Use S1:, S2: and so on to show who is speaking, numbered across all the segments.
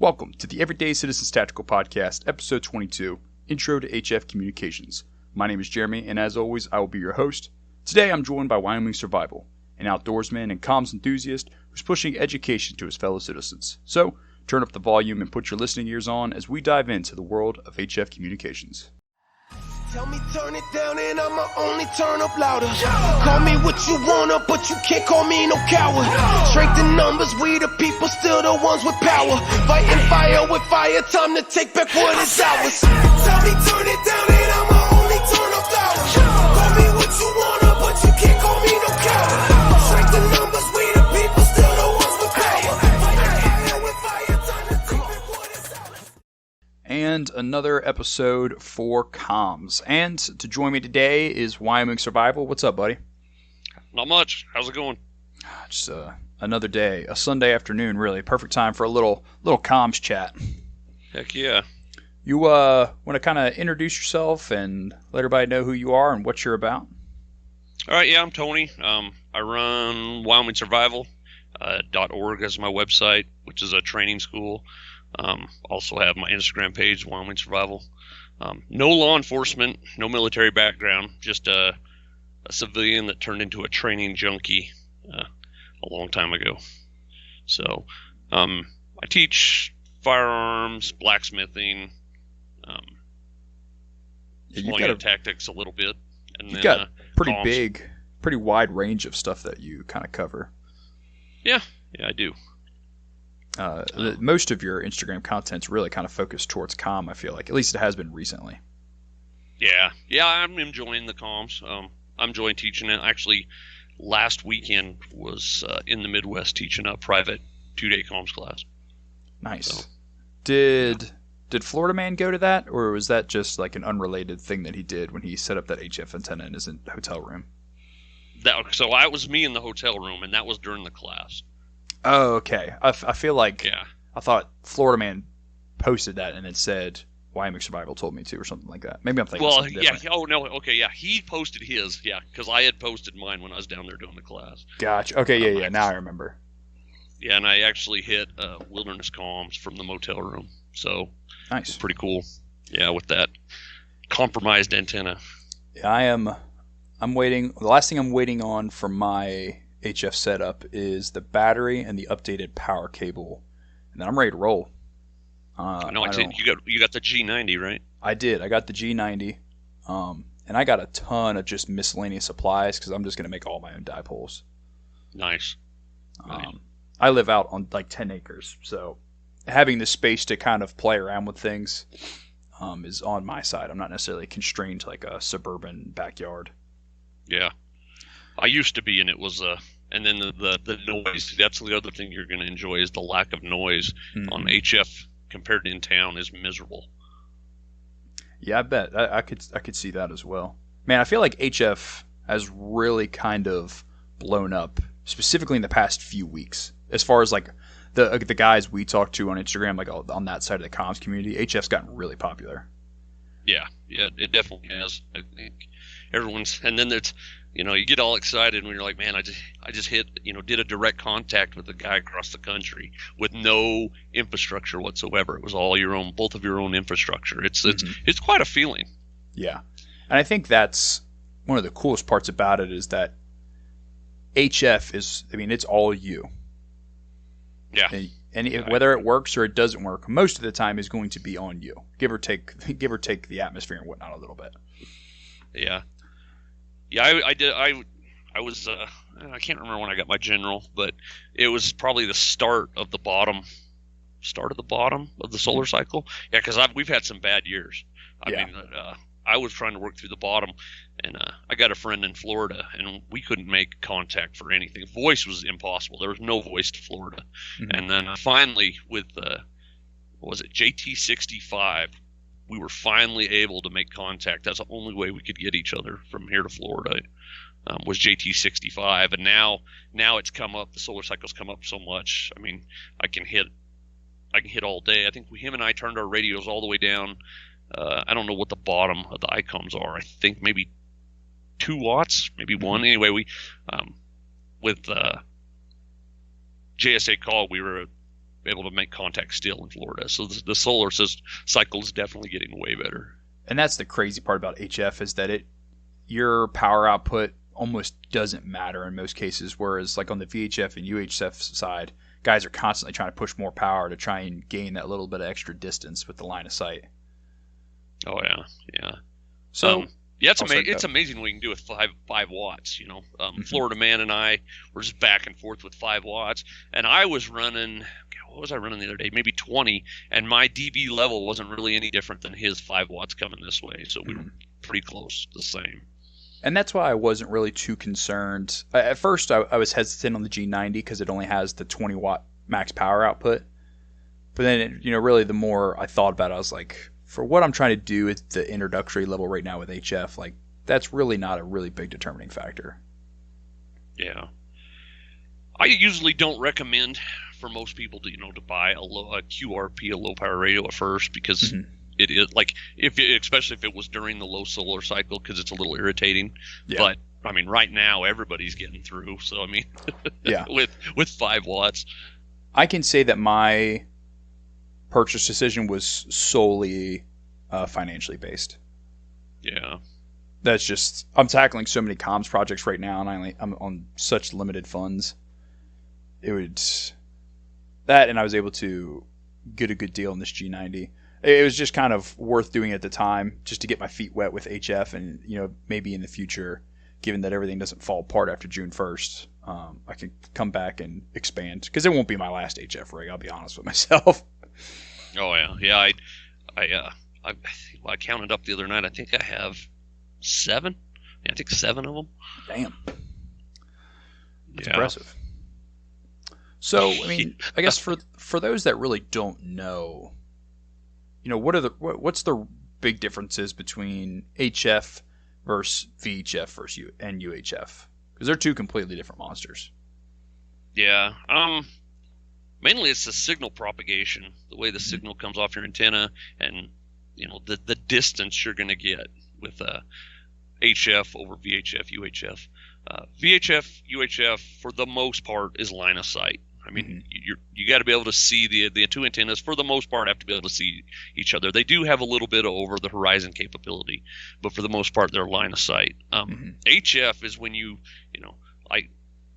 S1: Welcome to the Everyday Citizens Tactical Podcast, Episode 22, Intro to HF Communications. My name is Jeremy, and as always, I will be your host. Today I'm joined by Wyoming Survival, an outdoorsman and comms enthusiast who's pushing education to his fellow citizens. So, turn up the volume and put your listening ears on as we dive into the world of HF Communications.
S2: Tell me turn it down and I'ma only turn up louder. Call me what you wanna, but you can't call me no coward. Strength in numbers, we the people, still the ones with power. Fighting fire with fire, time to take back what is ours. Tell me turn it down and I'ma only turn up louder. Call me what you wanna, but you can't call me no coward. Strength in numbers, we the people, still the ones with power. Fighting fire with fire, time to take back what is ours.
S1: And another episode for comms. And to join me today is Wyoming Survival. What's up, buddy?
S3: Not much. How's it going?
S1: Just another day, a Sunday afternoon, really. Perfect time for a little comms chat.
S3: Heck yeah.
S1: You want to kind of introduce yourself and let everybody know who you are and what you're about?
S3: All right, yeah, I'm Tony. I run Wyoming Survival. .org as my website, which is a training school. Also have my Instagram page, Wyoming Survival. No law enforcement, no military background, just a civilian that turned into a training junkie a long time ago. So I teach firearms, blacksmithing, deployment tactics a little bit. And
S1: you've
S3: then,
S1: got pretty wide range of stuff that you kind of cover.
S3: Yeah, I do.
S1: Most of your Instagram content's really kind of focused towards comm, I feel like. At least it has been recently.
S3: Yeah, I'm enjoying the comms. I'm enjoying teaching it. Actually, last weekend was in the Midwest teaching a private 2-day comms class.
S1: Nice.
S3: So,
S1: Did Florida Man go to that, or was that just like an unrelated thing that he did when he set up that HF antenna in his hotel room?
S3: So I was me in the hotel room, and that was during the class.
S1: Oh, okay. I feel like I thought Florida Man posted that and then said Wyoming Survival told me to or something like that. Maybe I'm thinking something different.
S3: Oh, no, okay, yeah. He posted his, because I had posted mine when I was down there doing the class.
S1: Gotcha. Okay, yeah. Now I remember.
S3: Yeah, and I actually hit wilderness comms from the motel room. So,
S1: nice.
S3: Pretty cool. Yeah, with that compromised antenna.
S1: Yeah, I'm waiting. The last thing I'm waiting on for my HF setup is the battery and the updated power cable, and then I'm ready to roll.
S3: You got the G90, right?
S1: I did. I got the G90, and I got a ton of just miscellaneous supplies because I'm just going to make all my own dipoles.
S3: Nice.
S1: I live out on like 10 acres, so having the space to kind of play around with things is on my side. I'm not necessarily constrained to like a suburban backyard.
S3: Yeah. I used to be, and it was and then the noise. That's the other thing you're going to enjoy is the lack of noise on HF compared to in town is miserable.
S1: Yeah, I bet I could see that as well. Man, I feel like HF has really kind of blown up, specifically in the past few weeks. As far as like the guys we talk to on Instagram, like on that side of the comms community, HF's gotten really popular.
S3: Yeah, it definitely has. I think everyone's, and then there's. You get all excited when you're like, man, I just hit, did a direct contact with a guy across the country with no infrastructure whatsoever. It was all both of your own infrastructure. It's quite a feeling.
S1: Yeah. And I think that's one of the coolest parts about it is that HF is, it's all you.
S3: Yeah.
S1: And whether it works or it doesn't work, most of the time is going to be on you. Give or take the atmosphere and whatnot a little bit.
S3: Yeah. Yeah, I did. I was. I can't remember when I got my general, but it was probably the start of the bottom of the solar cycle. Yeah, because we've had some bad years. I mean, I was trying to work through the bottom, and I got a friend in Florida, and we couldn't make contact for anything. Voice was impossible. There was no voice to Florida, and then finally with JT65. We were finally able to make contact. That's the only way we could get each other from here to Florida was JT65. And now it's come up. The solar cycle's come up so much. I mean, I can hit all day. I think him and I turned our radios all the way down. I don't know what the bottom of the ICOMs are. I think maybe 2 watts, maybe 1. Anyway, we with JSA call, we were able to make contact still in Florida. So the solar cycle is definitely getting way better.
S1: And that's the crazy part about HF is that your power output almost doesn't matter in most cases, whereas like on the VHF and UHF side, guys are constantly trying to push more power to try and gain that little bit of extra distance with the line of sight.
S3: Oh yeah, yeah.
S1: So
S3: yeah, it's amazing what you can do with 5 watts. Florida Man and I were just back and forth with 5 watts, and I was running. What was I running the other day? Maybe 20, and my dB level wasn't really any different than his 5 watts coming this way. So we were pretty close, the same.
S1: And that's why I wasn't really too concerned. At first, I was hesitant on the G90 because it only has the 20 watt max power output. But then, really the more I thought about it, I was like, for what I'm trying to do at the introductory level right now with HF, like that's really not a really big determining factor.
S3: Yeah. I usually don't recommend for most people to to buy a QRP, a low power radio at first, because it is like especially if it was during the low solar cycle, because it's a little irritating. Yeah. But I mean, right now everybody's getting through. So I mean, yeah, with 5 watts,
S1: I can say that my purchase decision was solely financially based.
S3: Yeah.
S1: That's just, I'm tackling so many comms projects right now, and I'm on such limited funds. And I was able to get a good deal on this G90. It was just kind of worth doing at the time, just to get my feet wet with HF, and maybe in the future, given that everything doesn't fall apart after June 1st, I can come back and expand, because it won't be my last HF rig. I'll be honest with myself.
S3: Oh yeah. I counted up the other night. I think I have 7. Yeah, I think 7 of them.
S1: Damn. That's impressive. So, I mean, I guess for those that really don't know, what's the big differences between HF versus VHF and UHF? Because they're two completely different monsters.
S3: Yeah. Mainly it's the signal propagation, the way the signal comes off your antenna, and the distance you're going to get with HF over VHF, UHF. VHF, UHF, for the most part, is line of sight. I mean, you got to be able to see the two antennas. For the most part, have to be able to see each other. They do have a little bit of over the horizon capability, but for the most part, they're line of sight. HF is when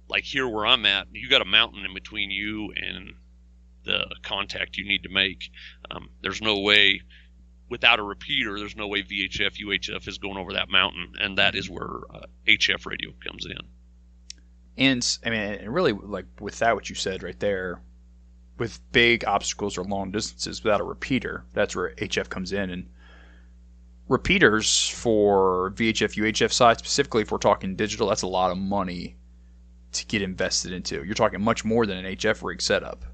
S3: like here where I'm at, you got a mountain in between you and the contact you need to make. There's no way, without a repeater, there's no way VHF, UHF is going over that mountain, and that is where HF radio comes in.
S1: And I mean, and really, like with that, what you said right there, with big obstacles or long distances without a repeater, that's where HF comes in. And repeaters for VHF, UHF side, specifically if we're talking digital, that's a lot of money to get invested into. You're talking much more than an HF rig setup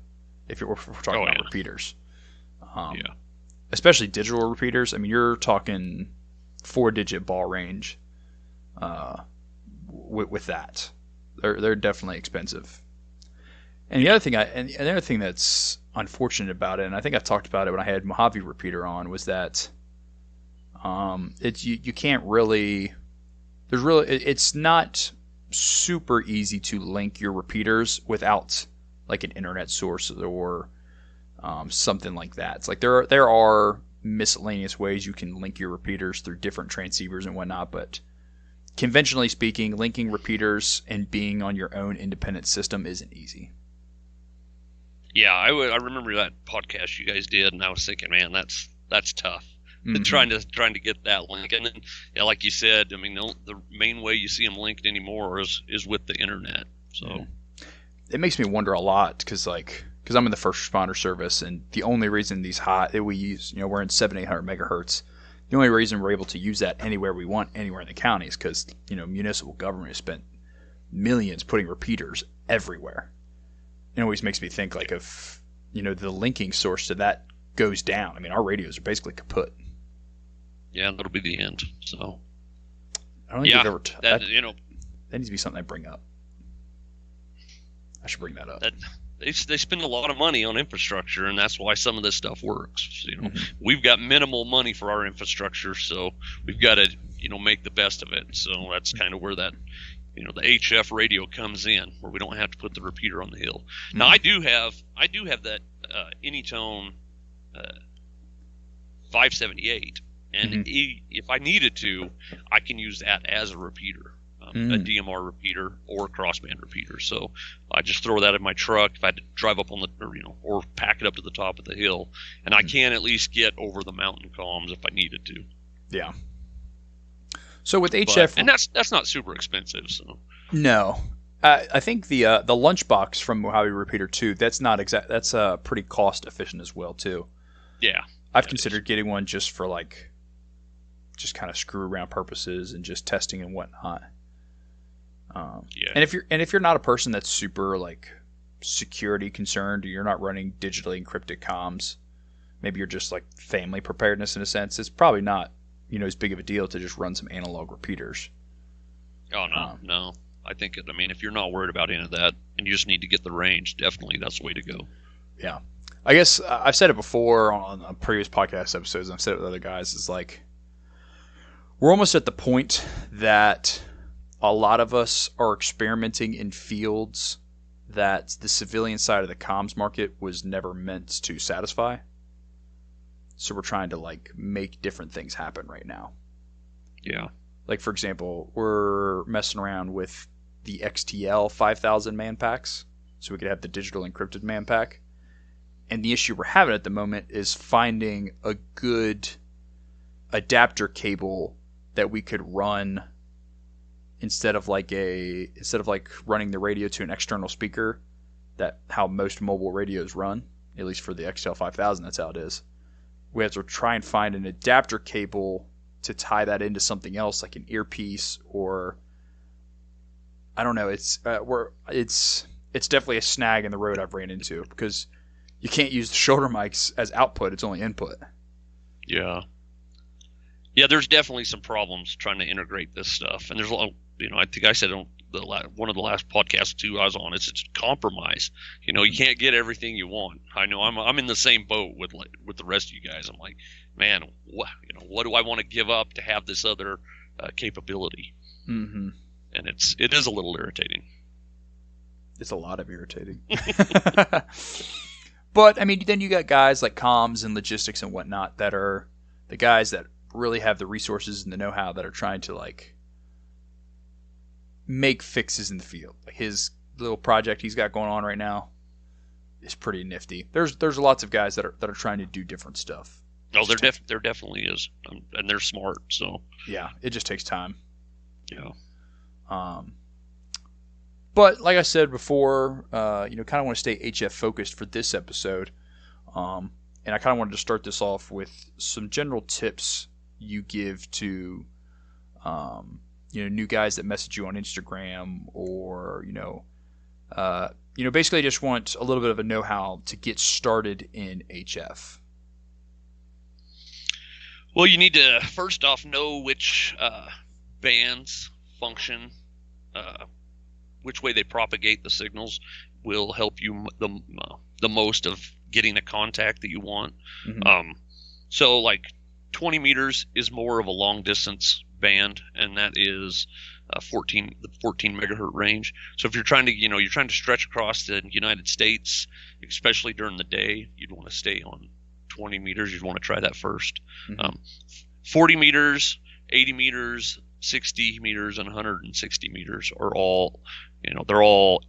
S1: if we're talking about repeaters. Especially digital repeaters. I mean, you're talking 4-digit ball range with that. They're definitely expensive. And the other thing that's unfortunate about it, and I think I talked about it when I had Mojave repeater on, was that you can't really. It's not super easy to link your repeaters without like an internet source or something like that. It's like there are miscellaneous ways you can link your repeaters through different transceivers and whatnot, but conventionally speaking, linking repeaters and being on your own independent system isn't easy.
S3: Yeah, I remember that podcast you guys did, and I was thinking, man, that's tough. Trying to get that link, and then, like you said, I mean, the main way you see them linked anymore is with the internet. So
S1: it makes me wonder a lot because I'm in the first responder service, and the only reason we use, we're in 700-800 megahertz. The only reason we're able to use that anywhere we want, anywhere in the county, is because municipal government has spent millions putting repeaters everywhere. It always makes me think like if the linking source to that goes down. I mean, our radios are basically kaput.
S3: Yeah, that'll be the end. So
S1: I don't think that needs to be something I bring up. I should bring that up.
S3: They spend a lot of money on infrastructure, and that's why some of this stuff works. We've got minimal money for our infrastructure, so we've got to make the best of it. So that's kind of where that the HF radio comes in, where we don't have to put the repeater on the hill. Now I do have that Anytone 578, and if I needed to, I can use that as a repeater, a DMR repeater or a crossband repeater. So I just throw that in my truck if I had to drive up on or pack it up to the top of the hill, and I can at least get over the mountain comms if I needed to.
S1: Yeah. So with HF,
S3: and that's not super expensive. So
S1: no. I think the lunchbox from Mojave Repeater 2, that's not exact. That's pretty cost efficient as well too.
S3: Yeah,
S1: I've considered getting one just for just kind of screw around purposes and just testing and whatnot.
S3: Yeah.
S1: And if you're not a person that's super security concerned, or you're not running digitally encrypted comms, maybe you're just family preparedness in a sense, it's probably not as big of a deal to just run some analog repeaters.
S3: Oh no. I think if you're not worried about any of that and you just need to get the range, definitely that's the way to go.
S1: Yeah. I guess I've said it before on previous podcast episodes, and I've said it with other guys, is we're almost at the point that a lot of us are experimenting in fields that the civilian side of the comms market was never meant to satisfy. So we're trying to make different things happen right now.
S3: Yeah.
S1: For example, we're messing around with the XTL 5000 man packs, so we could have the digital encrypted man pack. And the issue we're having at the moment is finding a good adapter cable that we could run instead of running the radio to an external speaker, that how most mobile radios run, at least for the XTL 5000, that's how it is. We have to try and find an adapter cable to tie that into something else, like an earpiece, or I don't know. It's definitely a snag in the road I've ran into, because you can't use the shoulder mics as output; it's only input.
S3: Yeah. Yeah, there's definitely some problems trying to integrate this stuff, and there's I think I said on one of the last podcasts too I was on, it's a compromise. You can't get everything you want. I know I'm in the same boat with the rest of you guys. I'm like, man, what do I want to give up to have this other capability? Mm-hmm. And it is a little irritating.
S1: It's a lot of irritating. But then you got guys like comms and logistics and whatnot that are the guys that really have the resources and the know-how, that are trying to make fixes in the field. His little project he's got going on right now is pretty nifty. There's lots of guys that are trying to do different stuff.
S3: Oh, there definitely is, and they're smart. So
S1: yeah, it just takes time.
S3: Yeah.
S1: But like I said before, kind of want to stay HF focused for this episode, and I kind of wanted to start this off with some general tips you give to new guys that message you on Instagram, or basically just want a little bit of a know-how to get started in HF.
S3: Well, you need to first off know which bands function, which way they propagate the signals will help you the most of getting a contact that you want. Mm-hmm. So 20 meters is more of a long distance band, and that is the 14 megahertz range. So if you're trying to stretch across the United States, especially during the day, you'd want to stay on 20 meters. You'd want to try that first. Mm-hmm. 40 meters, 80 meters, 60 meters, and 160 meters are all, they're all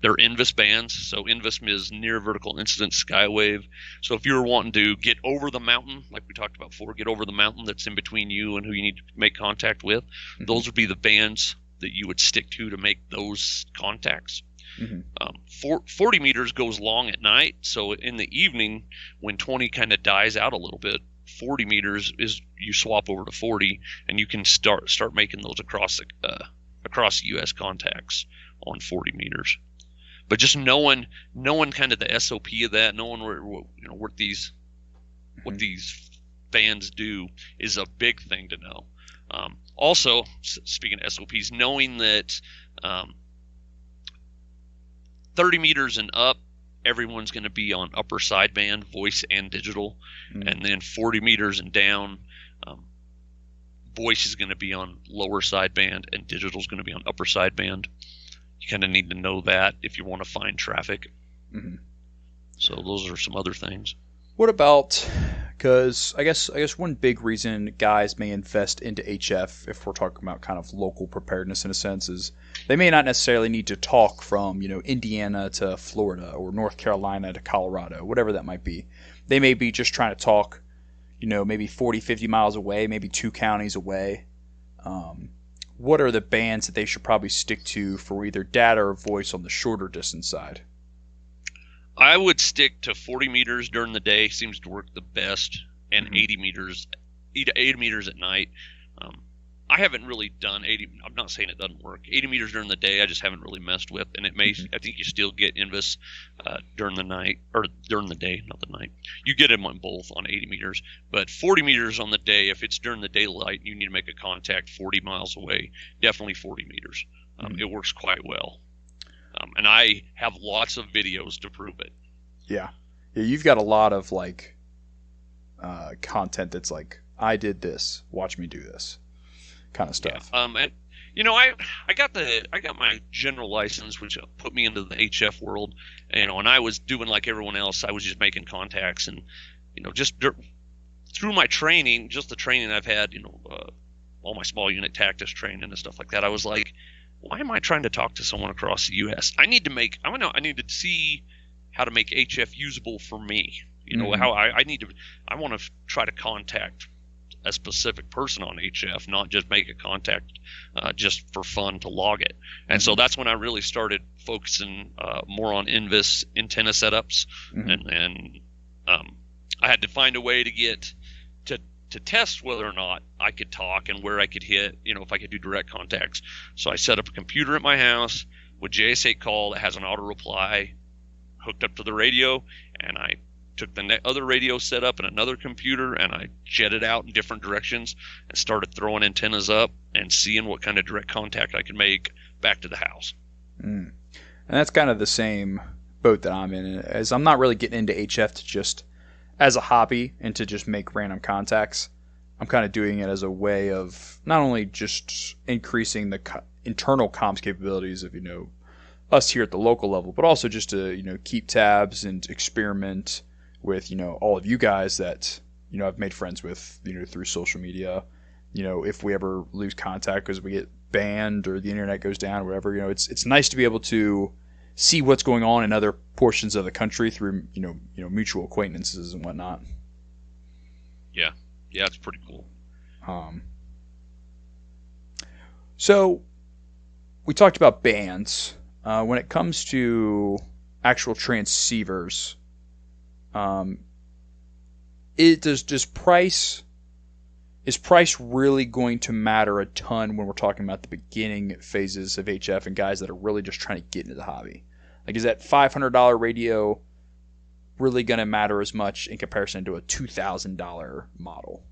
S3: they're INVIS bands. So INVIS is near vertical incidence skywave. So if you're wanting to get over the mountain, like we talked about before, get over the mountain that's in between you and who you need to make contact with, mm-hmm. those would be the bands that you would stick to make those contacts. Mm-hmm. 40 meters goes long at night. So in the evening, when 20 kind of dies out a little bit, 40 meters is you swap over to 40, and you can start making those across U.S. contacts on 40 meters. But just knowing kind of the SOP of that, knowing what these bands do is a big thing to know. Also, speaking of SOPs, knowing that 30 meters and up, everyone's going to be on upper sideband, voice and digital, and then 40 meters and down, voice is going to be on lower sideband, and digital is going to be on upper sideband. You kind of need to know that if you want to find traffic.
S1: Mm-hmm.
S3: So those are some other things.
S1: What about, because I guess one big reason guys may invest into HF, if we're talking about kind of local preparedness in a sense, is they may not necessarily need to talk from, Indiana to Florida or North Carolina to Colorado, whatever that might be. They may be just trying to talk, maybe 40, 50 miles away, maybe 2 counties away. What are the bands that they should probably stick to for either data or voice on the shorter distance side?
S3: I would stick to 40 meters during the day, seems to work the best, and 80 meters at night. I haven't really done 80. I'm not saying it doesn't work. 80 meters during the day, I just haven't really messed with, and it may. I think you still get invis during the night or during the day, not the night. You get them on both on 80 meters, but 40 meters on the day. If it's during the daylight, and you need to make a contact 40 miles away. Definitely 40 meters. It works quite well, and I have lots of videos to prove it. Yeah,
S1: you've got a lot of content that's like, I did this, watch me do this. Kind of stuff.
S3: Yeah. And I got my general license, which put me into the HF world. And I was doing like everyone else. I was just making contacts, and just through my training, just the training I've had, all my small unit tactics training and stuff like that. I was like, why am I trying to talk to someone across the U.S.? I need to see how to make HF usable for me. How I want to try to contact a specific person on HF, not just make a contact just for fun to log it. And so that's when I really started focusing more on Invis antenna setups, and I had to find a way to get to test whether or not I could talk and where I could hit, if I could do direct contacts. So I set up a computer at my house with JS8 call that has an auto reply hooked up to the radio, and I took the other radio set up in another computer, and I jetted out in different directions and started throwing antennas up and seeing what kind of direct contact I could make back to the house.
S1: And that's kind of the same boat that I'm in, as I'm not really getting into HF to just as a hobby and to just make random contacts. I'm kind of doing it as a way of not only just increasing the internal comms capabilities of us here at the local level, but also just to keep tabs and experiment with all of you guys that I've made friends with through social media. If we ever lose contact because we get banned or the internet goes down or whatever, it's nice to be able to see what's going on in other portions of the country through mutual acquaintances and whatnot.
S3: Yeah, it's pretty cool.
S1: So we talked about bands. When it comes to actual transceivers, is price really going to matter a ton when we're talking about the beginning phases of HF and guys that are really just trying to get into the hobby? Like, is that $500 radio really going to matter as much in comparison to a $2,000 model?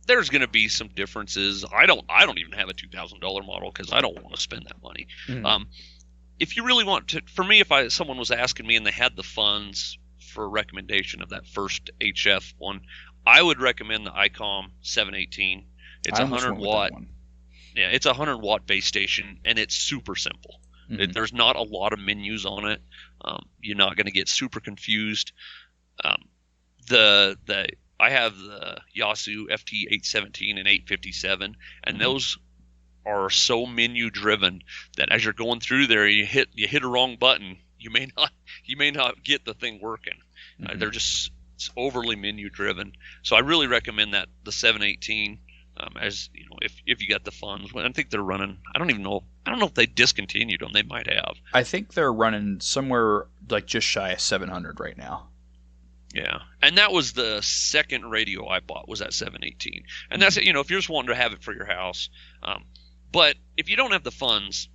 S3: There's going to be some differences. I don't even have a $2,000 model because I don't want to spend that money. If you really want to, for me, if someone was asking me and they had the funds for a recommendation of that first HF one, I would recommend the ICOM 718. It's 100 watt. Yeah, it's a 100 watt base station, and it's super simple. There's not a lot of menus on it. You're not going to get super confused. I have the Yasu FT 817 and 857, and those are so menu driven that as you're going through there, you hit a wrong button, you may not get the thing working. They're just overly menu driven. So I really recommend that the 718, as if you got the funds. I think they're running. I don't know if they discontinued them. They might have.
S1: I think they're running somewhere like just shy of 700 right now.
S3: Yeah, and that was the second radio I bought, was that 718, and that's if you're just wanting to have it for your house. But if you don't have the funds,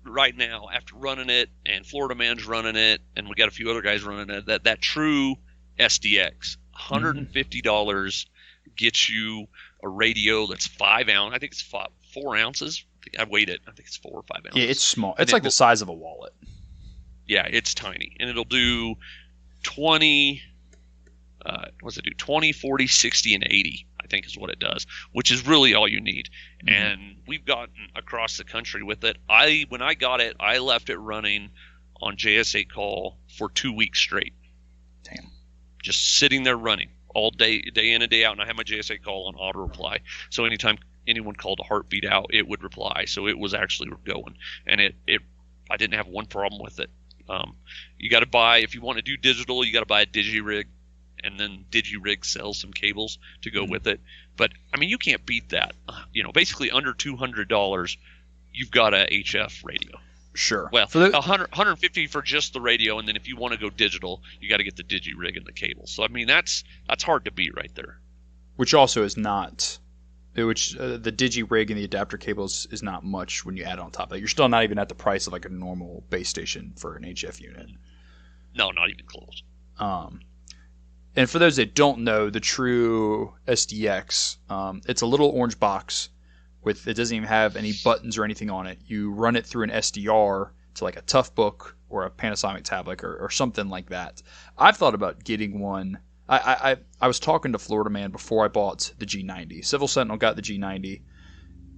S3: right now, after running it, and Florida Man's running it, and we got a few other guys running it, that true SDX, $150 gets you a radio that's 5 ounce. I think it's 4 ounces. I weighed it. I think it's 4 or 5 ounces.
S1: Yeah, it's small. It's like the size of a wallet.
S3: Yeah, it's tiny, and it'll do 20. What does it do? 20, 40, 60, and 80. I think is what it does, which is really all you need. And we've gotten across the country with it. When I got it, I left it running on JS8 call for 2 weeks straight.
S1: Damn.
S3: Just sitting there running all day in and day out. And I had my JS8 call on auto reply. So anytime anyone called a heartbeat out, it would reply. So it was actually going. And I didn't have one problem with it. You got to buy, if you want to do digital, you got to buy a DigiRig, and then DigiRig sells some cables to go with it. But I mean, you can't beat that. Basically under $200, you've got a HF radio.
S1: Sure.
S3: Well, $150 for just the radio, and then if you want to go digital, you got to get the DigiRig and the cable. So I mean, that's hard to beat right there.
S1: Which also is not, the DigiRig and the adapter cables is not much when you add on top of that. You're still not even at the price of like a normal base station for an HF unit.
S3: No, not even close.
S1: And for those that don't know, the True SDX, it's a little orange box. It doesn't even have any buttons or anything on it. You run it through an SDR to like a Toughbook or a Panasonic tablet or something like that. I've thought about getting one. I was talking to Florida Man before I bought the G90. Civil Sentinel got the G90,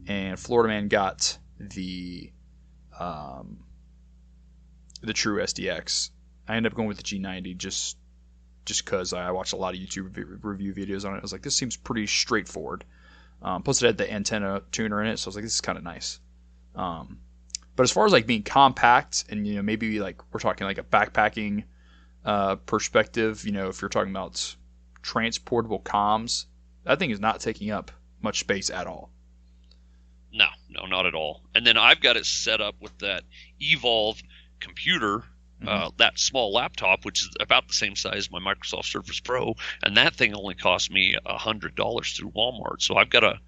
S1: and Florida Man got the True SDX. I ended up going with the G90 just because I watched a lot of YouTube review videos on it. I was like, this seems pretty straightforward. Plus it had the antenna tuner in it, so I was like, this is kind of nice. But as far as like being compact and maybe like we're talking like a backpacking perspective, if you're talking about transportable comms, that thing is not taking up much space at all.
S3: No, not at all. And then I've got it set up with that Evolve computer, that small laptop, which is about the same size as my Microsoft Surface Pro, and that thing only cost me $100 through Walmart. So I've got a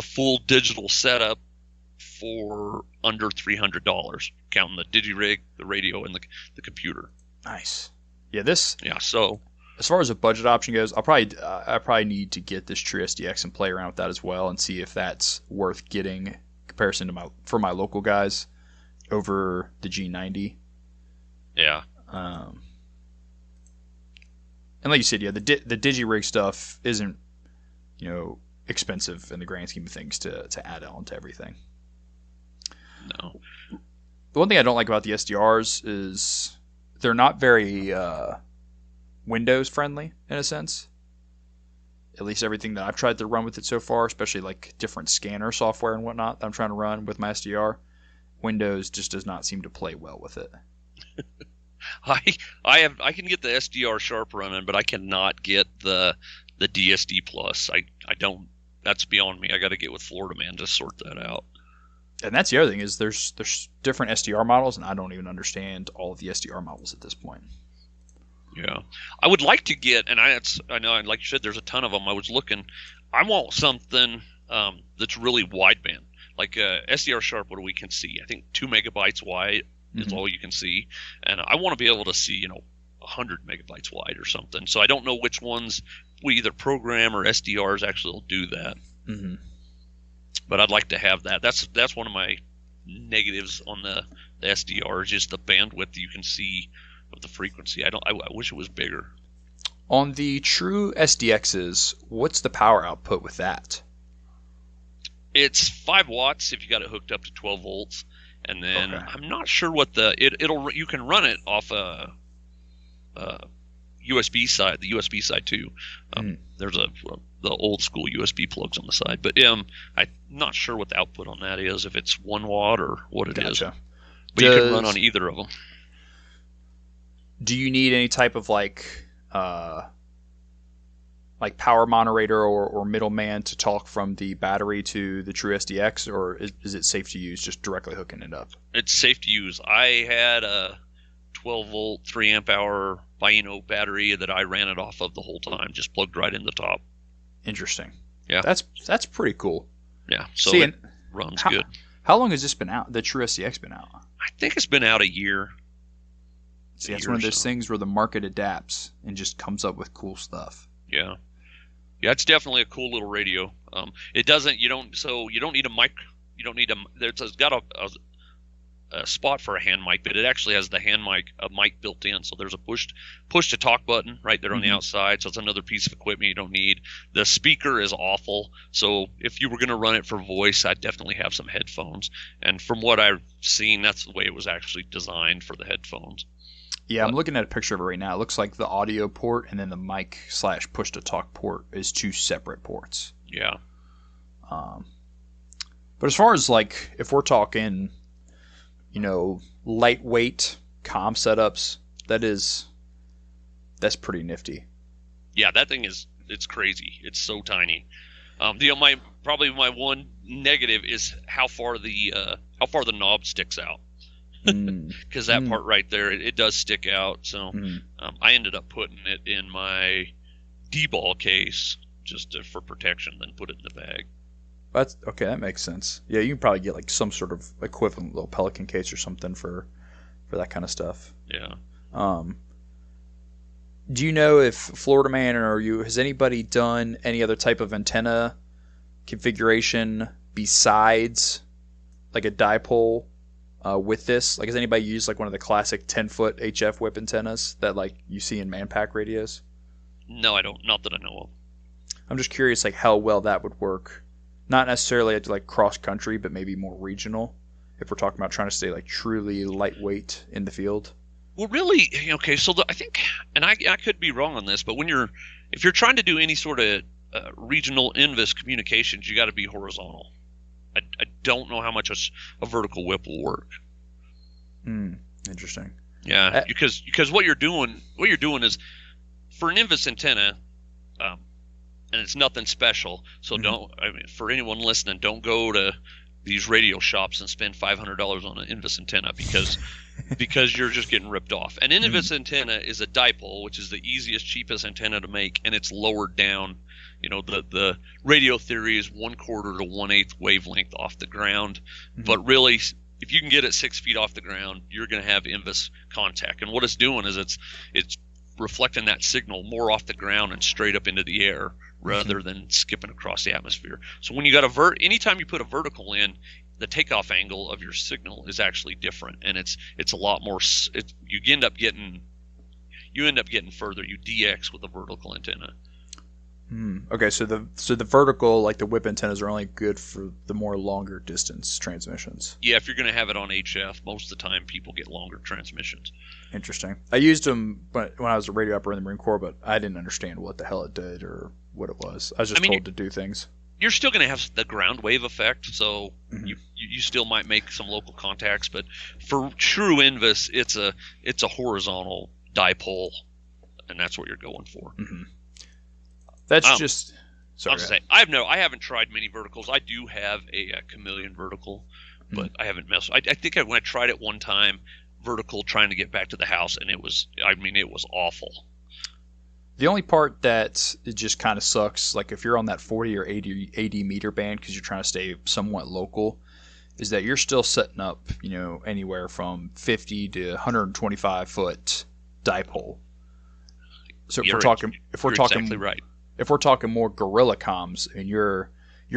S3: full digital setup for under $300, counting the DigiRig, the radio, and the computer.
S1: Nice. Yeah,
S3: so
S1: as far as a budget option goes, I probably need to get this True SDX and play around with that as well and see if that's worth getting in comparison to for my local guys over the G90.
S3: Yeah.
S1: And like you said, the DigiRig stuff isn't, expensive in the grand scheme of things to add on to everything.
S3: No.
S1: The one thing I don't like about the SDRs is they're not very Windows friendly in a sense. At least everything that I've tried to run with it so far, especially like different scanner software and whatnot that I'm trying to run with my SDR, Windows just does not seem to play well with it.
S3: I can get the SDR Sharp running, but I cannot get the DSD Plus. I don't. That's beyond me. I got to get with Florida Man to sort that out.
S1: And that's the other thing is there's different SDR models, and I don't even understand all of the SDR models at this point.
S3: Yeah, I would like to get, and I know, like you said, there's a ton of them. I was looking. I want something that's really wideband, like SDR Sharp. What we can see, I think 2 megabytes wide is all you can see, and I want to be able to see 100 megabytes wide or something. So I don't know which ones we either program or SDRs actually will do that.
S1: Mm-hmm.
S3: But I'd like to have that. That's one of my negatives on the SDR is just the bandwidth you can see of the frequency. I wish it was bigger.
S1: On the True SDXs, what's the power output with that?
S3: It's 5 watts if you got it hooked up to 12 volts, and then I'm not sure what you can run it off a USB side, the USB side too. There's the old school USB plugs on the side, but I'm not sure what the output on that is, if it's 1 watt or what it is. But you can run on either of them.
S1: Do you need any type of like power moderator or middleman to talk from the battery to the True SDX, or is it safe to use just directly hooking it up?
S3: It's safe to use. I had a 12 volt 3 amp hour Bino battery that I ran it off of the whole time, just plugged right in the top.
S1: Interesting.
S3: Yeah,
S1: that's pretty cool.
S3: Yeah, so it runs good.
S1: How long has this been out? The True SDX been out?
S3: I think it's been out a year.
S1: See, that's one of those things where the market adapts and just comes up with cool stuff.
S3: Yeah, it's definitely a cool little radio. You don't need a mic. You don't need a. It's got spot for a hand mic, but it actually has the hand mic mic built in. So there's a push to talk button right there on the outside. So it's another piece of equipment you don't need. The speaker is awful. So if you were going to run it for voice, I'd definitely have some headphones. And from what I've seen, that's the way it was actually designed for the headphones.
S1: Yeah, I'm looking at a picture of it right now. It looks like the audio port and then the mic / push to talk port is 2 separate ports.
S3: Yeah.
S1: But as far as like, if we're talking, lightweight comm setups, that's pretty nifty.
S3: Yeah, that thing it's crazy. It's so tiny. My one negative is how far the knob sticks out. Because that part right there, it does stick out. So I ended up putting it in my D-ball case just for protection, then put it in the bag.
S1: That's okay. That makes sense. Yeah, you can probably get like some sort of equivalent little Pelican case or something for that kind of stuff.
S3: Yeah.
S1: Do you know if Florida Man has anybody done any other type of antenna configuration besides like a dipole with this? Like, has anybody used like one of the classic 10-foot HF whip antennas that like you see in man-pack radios?
S3: No, I don't. Not that I know of.
S1: I'm just curious, like how well that would work. Not necessarily at like cross country, but maybe more regional. If we're talking about trying to stay like truly lightweight in the field.
S3: Well, really, okay. So I think, and I could be wrong on this, but if you're trying to do any sort of regional invis communications, you got to be horizontal. I don't know how much a vertical whip will work.
S1: Interesting.
S3: Yeah, because what you're doing is for an invis antenna. And it's nothing special, so for anyone listening, don't go to these radio shops and spend $500 on an Invis antenna because you're just getting ripped off. An Invis antenna is a dipole, which is the easiest, cheapest antenna to make, and it's lowered down. The radio theory is 1/4 to 1/8 wavelength off the ground, but really, if you can get it 6 feet off the ground, you're going to have Invis contact. And what it's doing is it's reflecting that signal more off the ground and straight up into the air, rather than skipping across the atmosphere. So when you got anytime you put a vertical in, the takeoff angle of your signal is actually different, and it's a lot more. You end up getting further. You DX with a vertical antenna.
S1: Okay, so the vertical, like the whip antennas, are only good for the more longer distance transmissions.
S3: Yeah, if you're going to have it on HF, most of the time people get longer transmissions.
S1: Interesting. I used them when I was a radio operator in the Marine Corps, but I didn't understand what the hell it did or what it was. I was just told to do things.
S3: You're still going to have the ground wave effect, so you still might make some local contacts, but for true Invis, it's a horizontal dipole, and that's what you're going for.
S1: That's just. Sorry.
S3: I haven't tried many verticals. I do have a chameleon vertical, but I haven't messed. I think when I tried it one time, vertical, trying to get back to the house, and it was awful.
S1: The only part that it just kind of sucks, like if you're on that 40 or 80 meter band because you're trying to stay somewhat local, is that you're still setting up, anywhere from 50 to 125 foot dipole. So if we're talking
S3: exactly right.
S1: If we're talking more guerrilla comms, and you're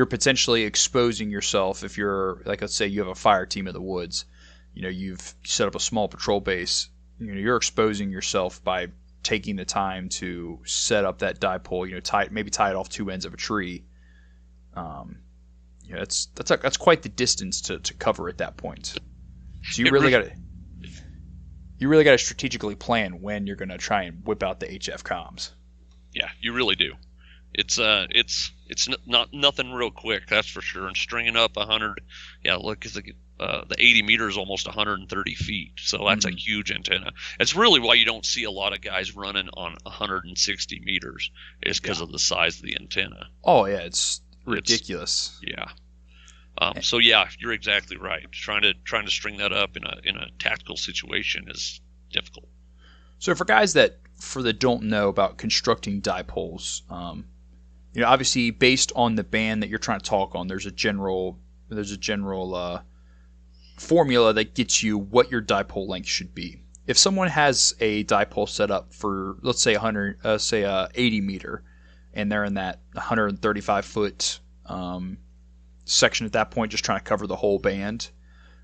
S1: potentially exposing yourself, if you're like, let's say you have a fire team in the woods, you've set up a small patrol base, you're exposing yourself by taking the time to set up that dipole, tie it off 2 ends of a tree. That's quite the distance to cover at that point. So you really got to strategically plan when you're going to try and whip out the HF comms.
S3: Yeah, you really do. It's not nothing real quick, that's for sure. And stringing up 100, look, the 80 meters is almost 130 feet, so that's a huge antenna. It's really why you don't see a lot of guys running on 160 meters, is because of the size of the antenna.
S1: Oh yeah, it's ridiculous.
S3: So yeah, you're exactly right. Trying to string that up in a tactical situation is difficult.
S1: So for guys that don't know about constructing dipoles, obviously based on the band that you're trying to talk on, there's a general formula that gets you what your dipole length should be. If someone has a dipole set up for, let's say 80 meter, and they're in that 135 foot section at that point, just trying to cover the whole band,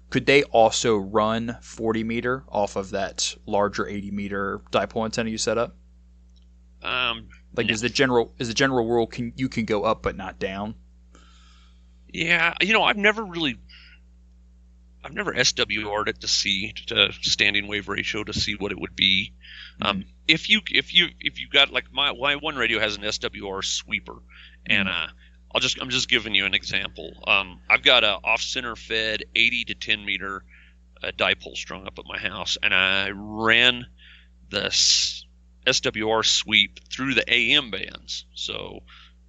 S1: could they also run 40 meter off of that larger 80 meter dipole antenna you set up? Like,
S3: No.
S1: is the general rule you can go up but not down?
S3: Yeah, I've never SWR'd it to standing wave ratio to see what it would be. If you got, like, my one radio has an SWR sweeper, and I'm just giving you an example. I've got a off center fed 80 to 10 meter dipole strung up at my house, and I ran the SWR sweep through the AM bands. So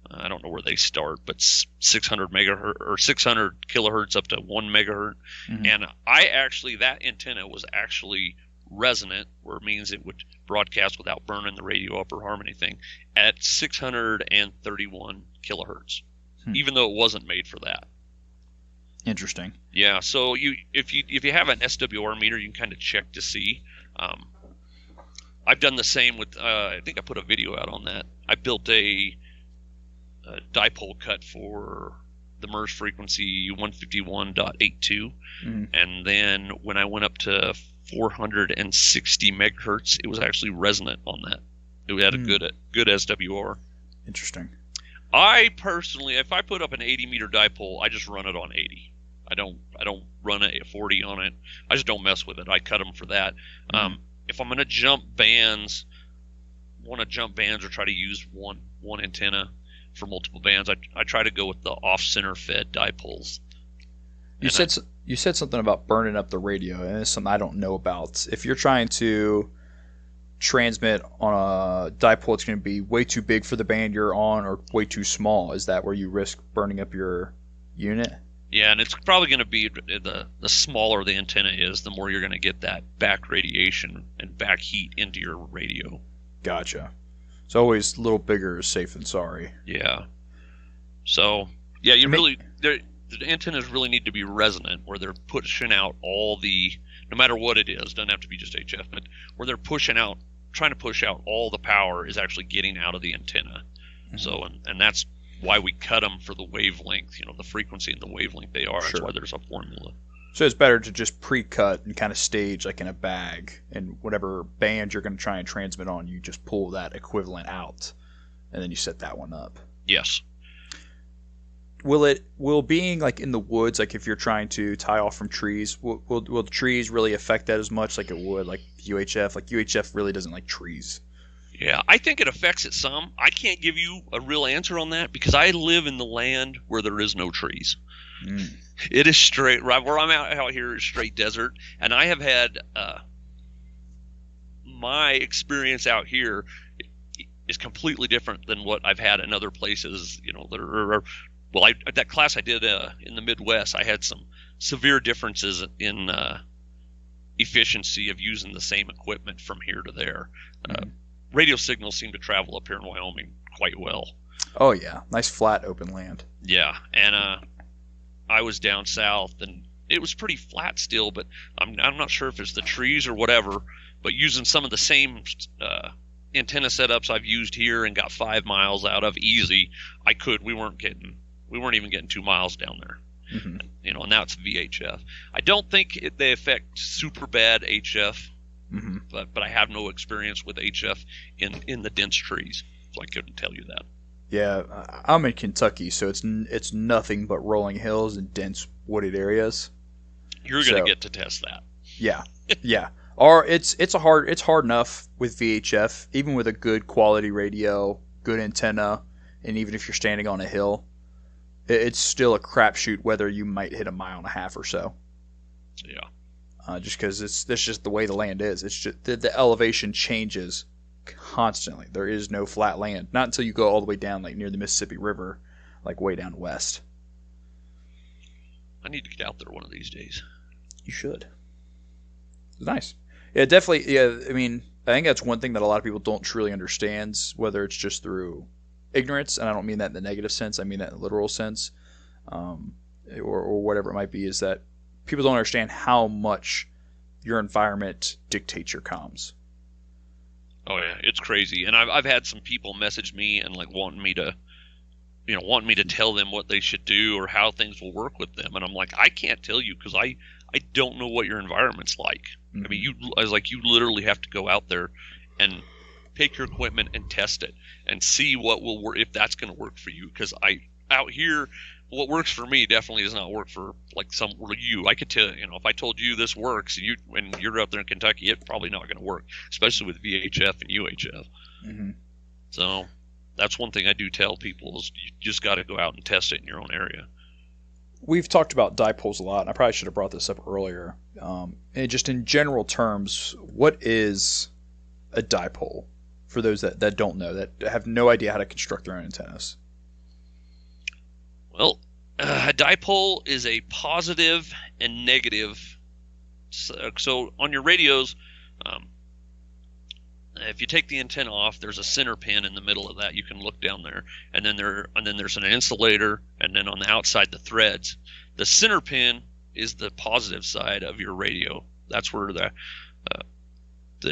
S3: I don't know where they start, but 600 megahertz or 600 kilohertz up to 1 megahertz. And that antenna was actually resonant, where it means it would broadcast without burning the radio up or harm anything, at 631 kilohertz, even though it wasn't made for that.
S1: Interesting.
S3: Yeah, so if you have an SWR meter, you can kind of check to see. I've done the same with, I think I put a video out on that. I built a dipole cut for the MERS frequency 151.82, and then when I went up to 460 megahertz, it was actually resonant on that. It had a good SWR.
S1: Interesting.
S3: I personally, if I put up an 80 meter dipole, I just run it on 80. I don't run a 40 on it. I just don't mess with it. I cut them for that. If I'm going to jump bands, or try to use one antenna for multiple bands, I try to go with the off-center fed dipoles. You
S1: said something about burning up the radio, and it's something I don't know about. If you're trying to transmit on a dipole, it's going to be way too big for the band you're on, or way too small. Is that where you risk burning up your unit?
S3: Yeah, and it's probably going to be the smaller the antenna is, the more you're going to get that back radiation and back heat into your radio.
S1: Gotcha. It's always a little bigger is safe than sorry.
S3: Yeah. So, yeah, the antennas really need to be resonant, where they're pushing out all the, no matter what it is, doesn't have to be just HF, but where they're trying to push out all the power is actually getting out of the antenna. So, and that's why we cut them for the wavelength, the frequency and the wavelength they are. Sure. That's why there's a formula.
S1: So it's better to just pre-cut and kind of stage like in a bag, and whatever band you're going to try and transmit on, you just pull that equivalent out, and then you set that one up.
S3: Yes.
S1: Will being like in the woods, like if you're trying to tie off from trees, will the trees really affect that as much like it would like UHF? Like UHF really doesn't like trees.
S3: Yeah, I think it affects it some. I can't give you a real answer on that because I live in the land where there is no trees. It is straight, right where I'm out here is straight desert, and I have had my experience out here is completely different than what I've had in other places. That class I did in the Midwest, I had some severe differences in efficiency of using the same equipment from here to there. Radio signals seem to travel up here in Wyoming quite well.
S1: Oh yeah, nice flat open land.
S3: Yeah, and I was down south, and it was pretty flat still, but I'm not sure if it's the trees or whatever. But using some of the same antenna setups I've used here and got 5 miles out of easy, we weren't even getting 2 miles down there. And now it's VHF. I don't think they affect super bad HF. But I have no experience with HF in the dense trees, so I couldn't tell you that.
S1: Yeah, I'm in Kentucky, so it's nothing but rolling hills and dense wooded areas.
S3: You're going to get to test that.
S1: Yeah, yeah. Or it's hard enough with VHF, even with a good quality radio, good antenna, and even if you're standing on a hill, it's still a crapshoot whether you might hit 1.5 miles or so.
S3: Yeah.
S1: Just because that's just the way the land is. It's just the elevation changes constantly. There is no flat land. Not until you go all the way down, like near the Mississippi River, like way down west.
S3: I need to get out there one of these days.
S1: You should. It's nice. Yeah, definitely. Yeah, I mean, I think that's one thing that a lot of people don't truly understand, whether it's just through ignorance, and I don't mean that in the negative sense. I mean that in the literal sense, or whatever it might be, is that people don't understand how much your environment dictates your comms.
S3: Oh yeah, it's crazy. And I've had some people message me and like wanting me to tell them what they should do or how things will work with them. And I'm like, I can't tell you because I don't know what your environment's like. I mean, you literally have to go out there and take your equipment and test it and see what will work, if that's going to work for you. Because out here, what works for me definitely does not work for like you. I could tell, if I told you this works and you're out there in Kentucky, it's probably not going to work, especially with VHF and UHF.
S1: Mm-hmm.
S3: So that's one thing I do tell people is you just got to go out and test it in your own area.
S1: We've talked about dipoles a lot, and I probably should have brought this up earlier. And just in general terms, what is a dipole for those that don't know, that have no idea how to construct their own antennas?
S3: Well, a dipole is a positive and negative. So on your radios, if you take the antenna off, there's a center pin in the middle of that. You can look down there, and then there's an insulator, and then on the outside the threads. The center pin is the positive side of your radio. That's where the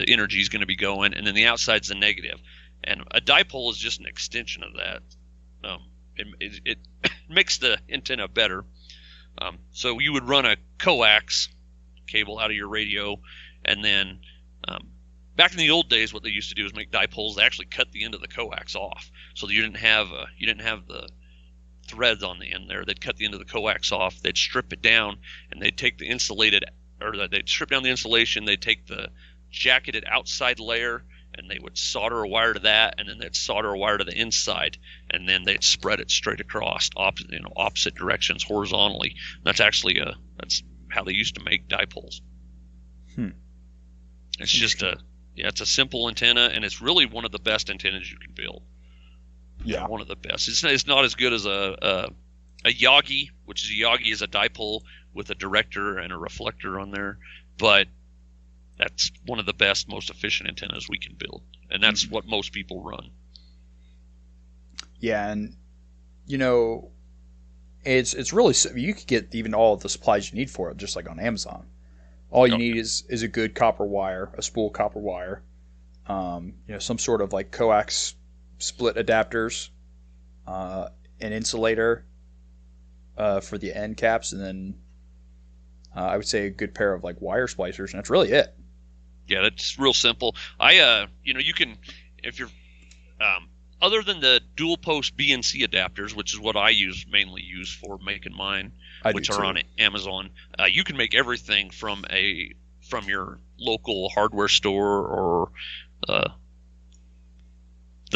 S3: energy is going to be going, and then the outside's the negative. And a dipole is just an extension of that. It makes the antenna better. So you would run a coax cable out of your radio, and then back in the old days, what they used to do is make dipoles. They actually cut the end of the coax off, so that you didn't have the threads on the end there. They'd cut the end of the coax off. They'd strip it down, and they'd take the they'd strip down the insulation. They'd take the jacketed outside layer, and they would solder a wire to that, and then they'd solder a wire to the inside, and then they'd spread it straight across opposite directions horizontally. That's actually that's how they used to make dipoles. It's just it's a simple antenna, and it's really one of the best antennas you can build.
S1: Yeah,
S3: one of the best. It's not as good as a Yagi, which is a dipole with a director and a reflector on there, but that's one of the best, most efficient antennas we can build, and that's what most people run.
S1: Yeah, and it's really, you could get even all of the supplies you need for it just like on Amazon. All you need is a good copper wire, a spool copper wire, some sort of like coax split adapters, an insulator for the end caps, and then I would say a good pair of like wire splicers, and that's really it.
S3: Yeah, that's real simple. You can, if you're, other than the dual post BNC adapters, which is what I mainly use for making mine, which are on Amazon, you can make everything from your local hardware store or the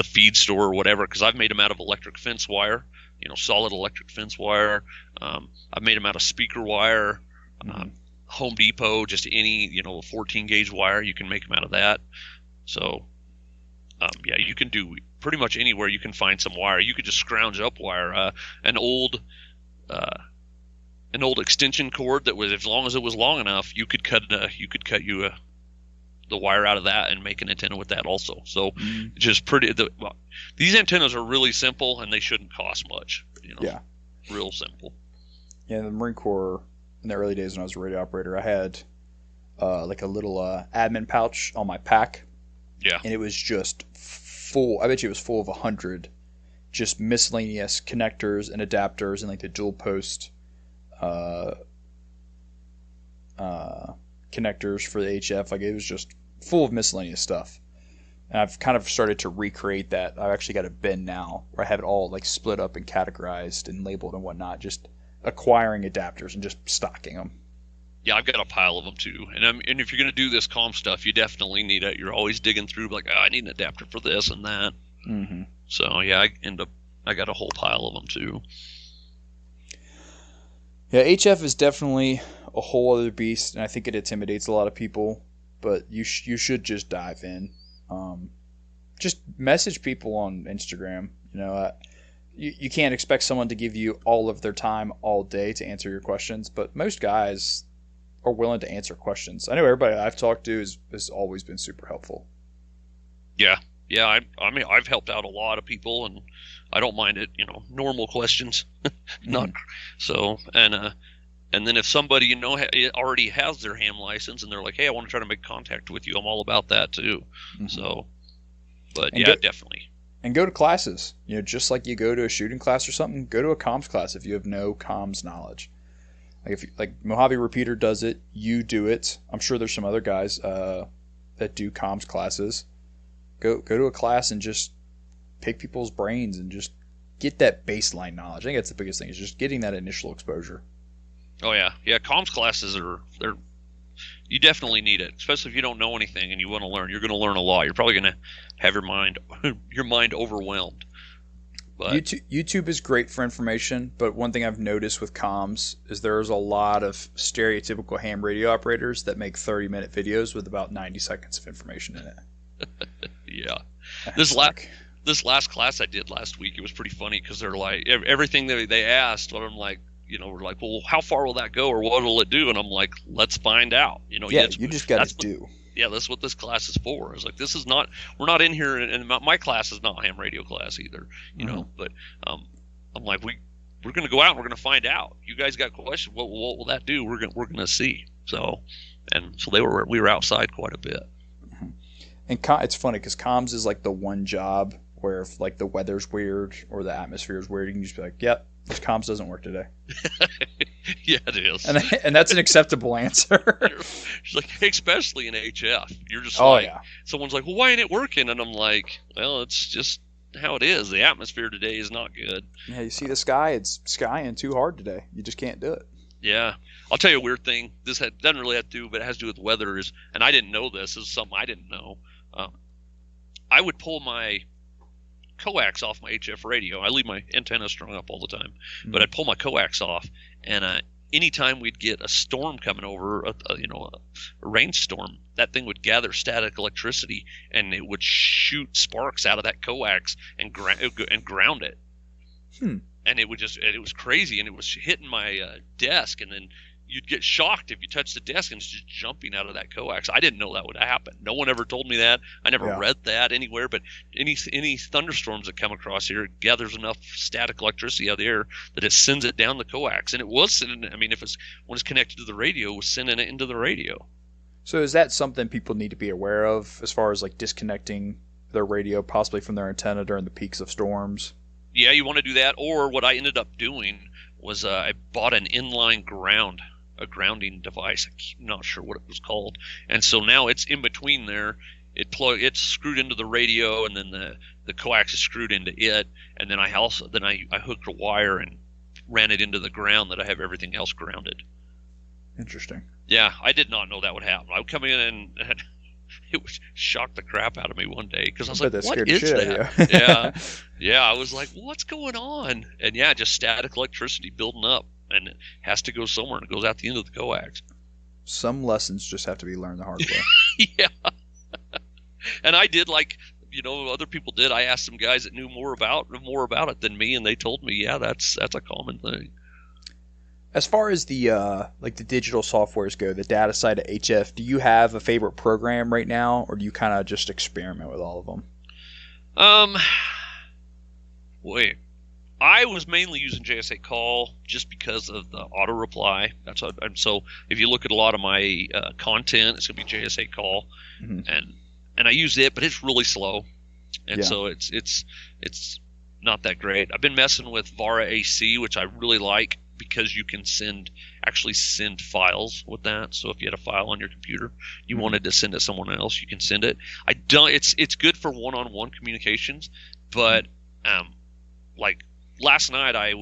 S3: feed store or whatever. Because I've made them out of electric fence wire, solid electric fence wire. I've made them out of speaker wire. Home Depot, just any 14 gauge wire, you can make them out of that. So you can do pretty much anywhere you can find some wire. You could just scrounge up wire. An old extension cord that was, as long as it was long enough, you could cut the wire out of that and make an antenna with that also. So just these antennas are really simple, and they shouldn't cost much.
S1: Yeah,
S3: real simple.
S1: Yeah, in the Marine Corps, in the early days when I was a radio operator, I had like a little admin pouch on my pack.
S3: Yeah.
S1: And it was just full. I bet you it was full of 100 just miscellaneous connectors and adapters and like the dual post connectors for the HF. Like, it was just full of miscellaneous stuff. And I've kind of started to recreate that. I've actually got a bin now where I have it all like split up and categorized and labeled and whatnot, just acquiring adapters and just stocking them.
S3: Yeah, I've got a pile of them too. And if you're going to do this comm stuff, you definitely need it. You're always digging through like, I need an adapter for this and that.
S1: Mm-hmm.
S3: So yeah, I got a whole pile of them too.
S1: Yeah, HF is definitely a whole other beast, and I think it intimidates a lot of people. But you should just dive in. Just message people on Instagram. You can't expect someone to give you all of their time all day to answer your questions, but most guys are willing to answer questions. I know everybody I've talked to has always been super helpful.
S3: Yeah. I mean, I've helped out a lot of people, and I don't mind it. Normal questions, not so. And then if somebody already has their ham license and they're like, hey, I want to try to make contact with you, I'm all about that too. Mm-hmm. So, but definitely.
S1: And go to classes. Just like you go to a shooting class or something, go to a comms class if you have no comms knowledge. Like if Mojave Repeater does it, you do it. I'm sure there's some other guys that do comms classes. Go to a class and just pick people's brains and just get that baseline knowledge. I think that's the biggest thing, is just getting that initial exposure.
S3: Oh yeah, comms classes they're you definitely need it, especially if you don't know anything and you want to learn. You're going to learn a lot. You're probably going to have your mind overwhelmed. But
S1: YouTube is great for information, but one thing I've noticed with comms is there's a lot of stereotypical ham radio operators that make 30-minute videos with about 90 seconds of information in it.
S3: Yeah. This last class I did last week, it was pretty funny because they're like, everything they asked, but I'm like, we're like, well, how far will that go, or what will it do? And I'm like, let's find out. You just got to do. Yeah, that's what this class is for. It's like, this is not, we're not in here, and my class is not ham radio class either, you know. But I'm like, we're going to go out and we're going to find out. You guys got questions? What will that do? We're going to see. So we were outside quite a bit.
S1: And it's funny because comms is like the one job where if like the weather's weird or the atmosphere is weird, you can just be like, yep, this comms doesn't work today.
S3: Yeah, it is.
S1: And that's an acceptable answer.
S3: Like, especially in HF. You're just someone's like, well, why ain't it working? And I'm like, well, it's just how it is. The atmosphere today is not good.
S1: Yeah, you see the sky, it's skying too hard today. You just can't do it.
S3: Yeah. I'll tell you a weird thing. This doesn't really have to do, but it has to do with weather. And I didn't know this. This is something I didn't know. I would pull my coax off my HF radio. I leave my antenna strung up all the time, but I'd pull my coax off, and anytime we'd get a storm coming over, a rainstorm, that thing would gather static electricity, and it would shoot sparks out of that coax and ground it. And it was crazy, and it was hitting my desk, and then you'd get shocked if you touched the desk and it's just jumping out of that coax. I didn't know that would happen. No one ever told me that. I never read that anywhere. But any thunderstorms that come across here, it gathers enough static electricity out of the air that it sends it down the coax. And it was sending. I mean, when it's connected to the radio, it was sending it into the radio.
S1: So is that something people need to be aware of as far as like disconnecting their radio possibly from their antenna during the peaks of storms?
S3: Yeah, you want to do that. Or what I ended up doing was I bought an inline a grounding device. I'm not sure what it was called. And so now it's in between there. It's screwed into the radio, and then the coax is screwed into it. And then I hooked a wire and ran it into the ground that I have everything else grounded.
S1: Interesting.
S3: Yeah, I did not know that would happen. I would come in and it would shock the crap out of me one day because I was like, what is that? Yeah, I was like, what's going on? And yeah, just static electricity building up. And it has to go somewhere, and it goes out the end of the coax.
S1: Some lessons just have to be learned the hard way.
S3: Yeah. And I did other people did. I asked some guys that knew more about it than me, and they told me, yeah, that's a common thing.
S1: As far as the the digital softwares go, the data side of HF, do you have a favorite program right now, or do you kind of just experiment with all of them?
S3: Wait. I was mainly using JS8 Call just because of the auto reply. So if you look at a lot of my content, it's going to be JS8 Call, and I use it, but it's really slow, and so it's not that great. I've been messing with Vara AC, which I really like because you can actually send files with that. So if you had a file on your computer, you wanted to send it to someone else, you can send it. It's good for one-on-one communications, but last night I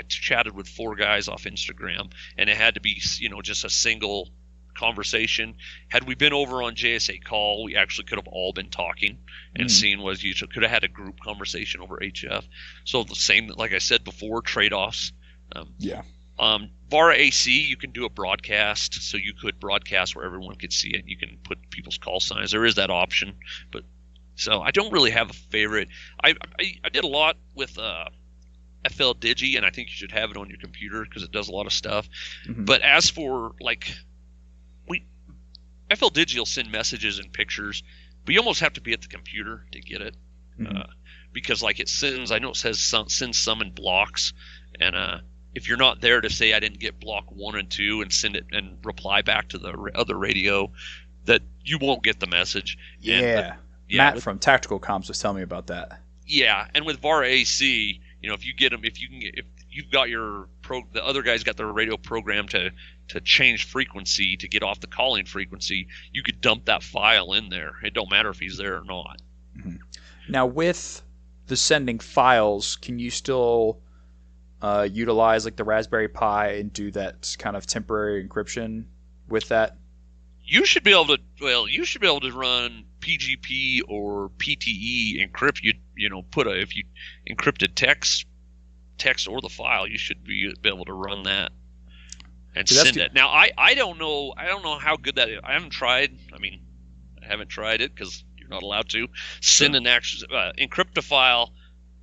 S3: chatted with 4 guys off Instagram, and it had to be, just a single conversation. Had we been over on JS8 Call, we actually could have all been talking and seen was you could have had a group conversation over HF. So the same, like I said before, trade-offs. Vara AC, you can do a broadcast, so you could broadcast where everyone could see it. You can put people's call signs. There is that option, but so I don't really have a favorite. I did a lot with FL Digi, and I think you should have it on your computer because it does a lot of stuff. But as for FL Digi will send messages and pictures, but you almost have to be at the computer to get it because it sends. I know it says sends some in blocks, and if you're not there to say I didn't get block 1 and 2 and send it and reply back to the other radio, that you won't get the message.
S1: Yeah. Matt from Tactical Comms was telling me about that.
S3: Yeah, and with Vara AC, if you get them, if you've got the other guy's got their radio program to change frequency to get off the calling frequency. You could dump that file in there. It don't matter if he's there or not.
S1: Mm-hmm. Now with the sending files, can you still utilize like the Raspberry Pi and do that kind of temporary encryption with that?
S3: You should be able to run PGP or PTE encrypt. If you encrypted text or the file, you should be able to run that and send it. Now I don't know how good that is. I haven't tried. I haven't tried it because you're not allowed to send an actual encrypt a file,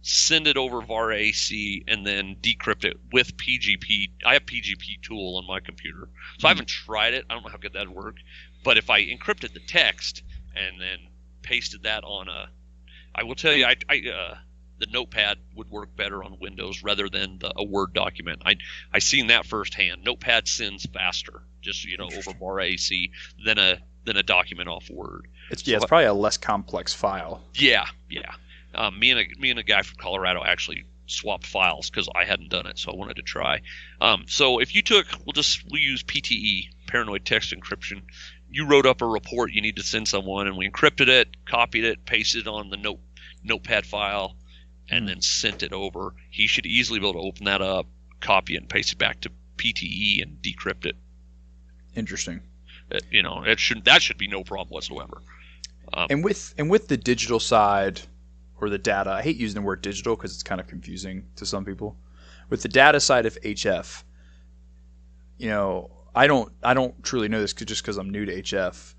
S3: send it over VAR AC, and then decrypt it with PGP. I have PGP tool on my computer, so I haven't tried it. I don't know how good that'd work. But if I encrypted the text and then pasted that on I will tell you, the Notepad would work better on Windows rather than a Word document. I seen that firsthand. Notepad sends faster, just over VAR AC than a document off Word.
S1: It's probably a less complex file.
S3: Yeah. Me and a guy from Colorado actually swapped files because I hadn't done it, so I wanted to try. So if you we'll use PTE, paranoid text encryption. You wrote up a report you need to send someone, and we encrypted it, copied it, pasted it on the Notepad file, and then sent it over. He should easily be able to open that up, copy it, and paste it back to PTE and decrypt it.
S1: Interesting.
S3: That should be no problem whatsoever.
S1: And with the digital side or the data, I hate using the word digital because it's kind of confusing to some people. With the data side of HF, I don't truly know this just because I'm new to HF.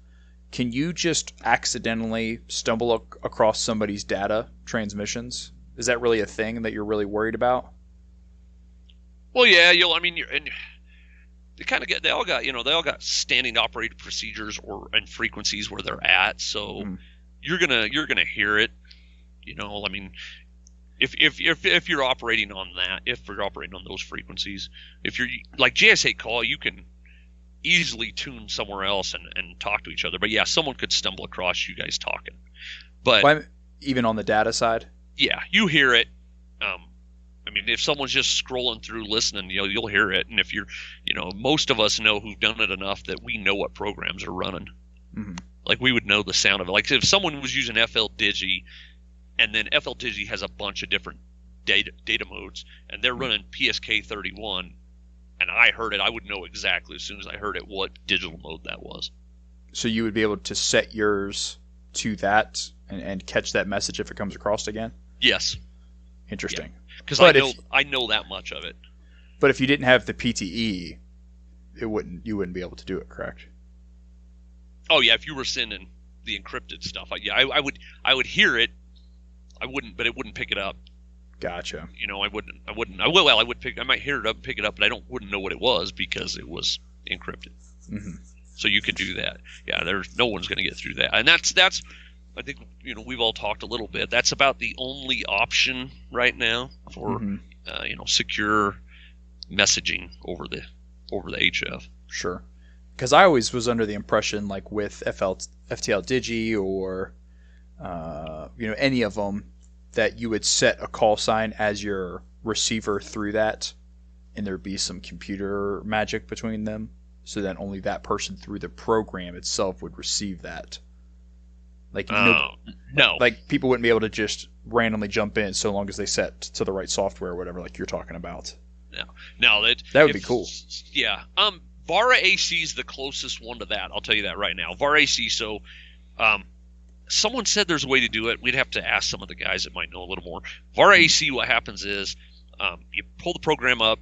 S1: Can you just accidentally stumble across somebody's data transmissions? Is that really a thing that you're really worried about?
S3: Well, yeah, they all got standing operating procedures and frequencies where they're at. So you're gonna hear it. If you're operating on that, if you're operating on those frequencies, if you're like GS8 call, you can easily tune somewhere else and talk to each other. But yeah, someone could stumble across you guys talking. But
S1: even on the data side,
S3: yeah, you hear it. If someone's just scrolling through listening, you'll hear it. And if most of us know who've done it enough that we know what programs are running. Mm-hmm. Like we would know the sound of it. Like if someone was using FL Digi, and then FL Digi has a bunch of different data modes, and they're running PSK 31, and I heard it, I would know exactly as soon as I heard it what digital mode that was.
S1: So you would be able to set yours to that and catch that message if it comes across again?
S3: Yes.
S1: Interesting.
S3: Because I know that much of it.
S1: But if you didn't have the PTE, you wouldn't be able to do it, correct?
S3: Oh yeah, if you were sending the encrypted stuff, I would hear it. But it wouldn't pick it up.
S1: Gotcha.
S3: I might hear it up and pick it up, but wouldn't know what it was because it was encrypted. Mm-hmm. So you could do that. Yeah, no one's going to get through that. And that's I think we've all talked a little bit. That's about the only option right now for secure messaging over the HF.
S1: Sure. Because I always was under the impression, like with FTL Digi or any of them, that you would set a call sign as your receiver through that, and there'd be some computer magic between them, so that only that person through the program itself would receive that.
S3: No.
S1: Like people wouldn't be able to just randomly jump in so long as they set to the right software or whatever, like you're talking about.
S3: No,
S1: that would be cool.
S3: Yeah. VARA AC is the closest one to that. I'll tell you that right now. VARA AC. So, someone said there's a way to do it. We'd have to ask some of the guys that might know a little more. VARA AC, what happens is you pull the program up,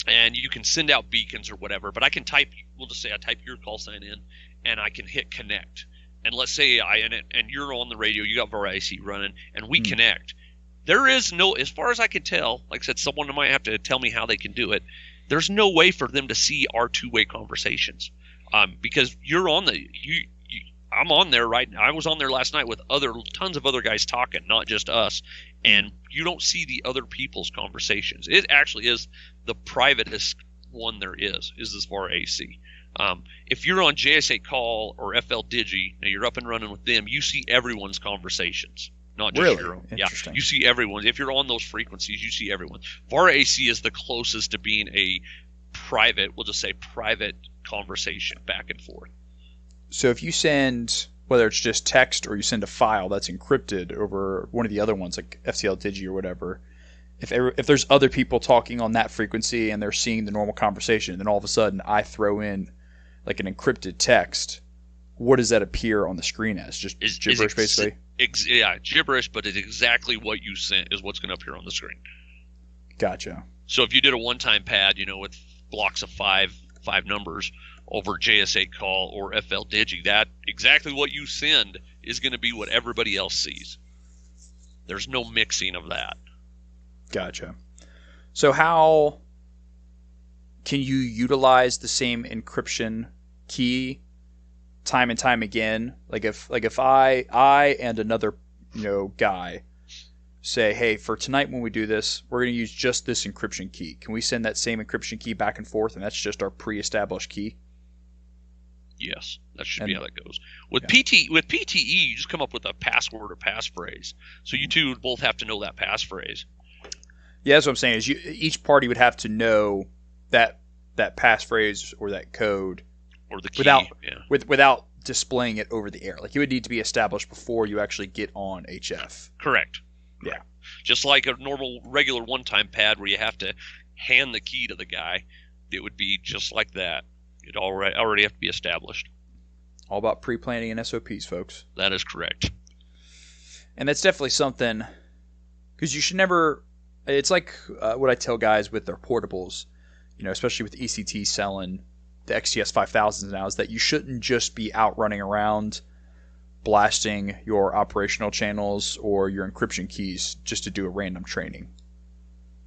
S3: and you can send out beacons or whatever. But I can type. We'll just say I type your call sign in, and I can hit connect. And let's say and you're on the radio. You got VARA AC running, and we connect. There is no, as far as I can tell, like I said, someone might have to tell me how they can do it. There's no way for them to see our two-way conversations, because you're on I'm on there right now. I was on there last night with tons of other guys talking, not just us, and you don't see the other people's conversations. It actually is the privatest one there is this VARA AC. If you're on JS8 Call or FL Digi, now you're up and running with them, you see everyone's conversations. not just
S1: Really?
S3: your own.
S1: Interesting.
S3: Yeah, you see everyone. If you're on those frequencies, you see everyone. VAR AC is the closest to being a private, we'll just say private conversation back and forth.
S1: So if you send, whether it's just text or you send a file that's encrypted over one of the other ones, like FCL Digi or whatever, if there's other people talking on that frequency and they're seeing the normal conversation, then all of a sudden I throw in like an encrypted text, what does that appear on the screen as? Just gibberish, basically?
S3: Yeah, gibberish, but it's exactly what you sent is what's going to appear on the screen.
S1: Gotcha.
S3: So if you did a one-time pad, with blocks of five numbers over JS8 call or FL Digi, that exactly what you send is going to be what everybody else sees. There's no mixing of that.
S1: Gotcha. So how can you utilize the same encryption key time and time again? Like if I and another guy say, hey, for tonight when we do this, we're going to use just this encryption key. Can we send that same encryption key back and forth, and that's just our pre-established key?
S3: Yes, that should be how that goes. With PTE, you just come up with a password or passphrase. So you two would both have to know that passphrase.
S1: Yeah, that's what I'm saying. Is each party would have to know that passphrase or that code,
S3: or the key,
S1: without displaying it over the air. Like it would need to be established before you actually get on HF.
S3: Correct.
S1: Yeah.
S3: Just like a normal, regular one-time pad where you have to hand the key to the guy, it would be just like that. It already have to be established.
S1: All about pre-planning and SOPs, folks.
S3: That is correct.
S1: And that's definitely something, because you should never. It's like what I tell guys with their portables, especially with ECT selling the XTS 5000s now, is that you shouldn't just be out running around blasting your operational channels or your encryption keys just to do a random training.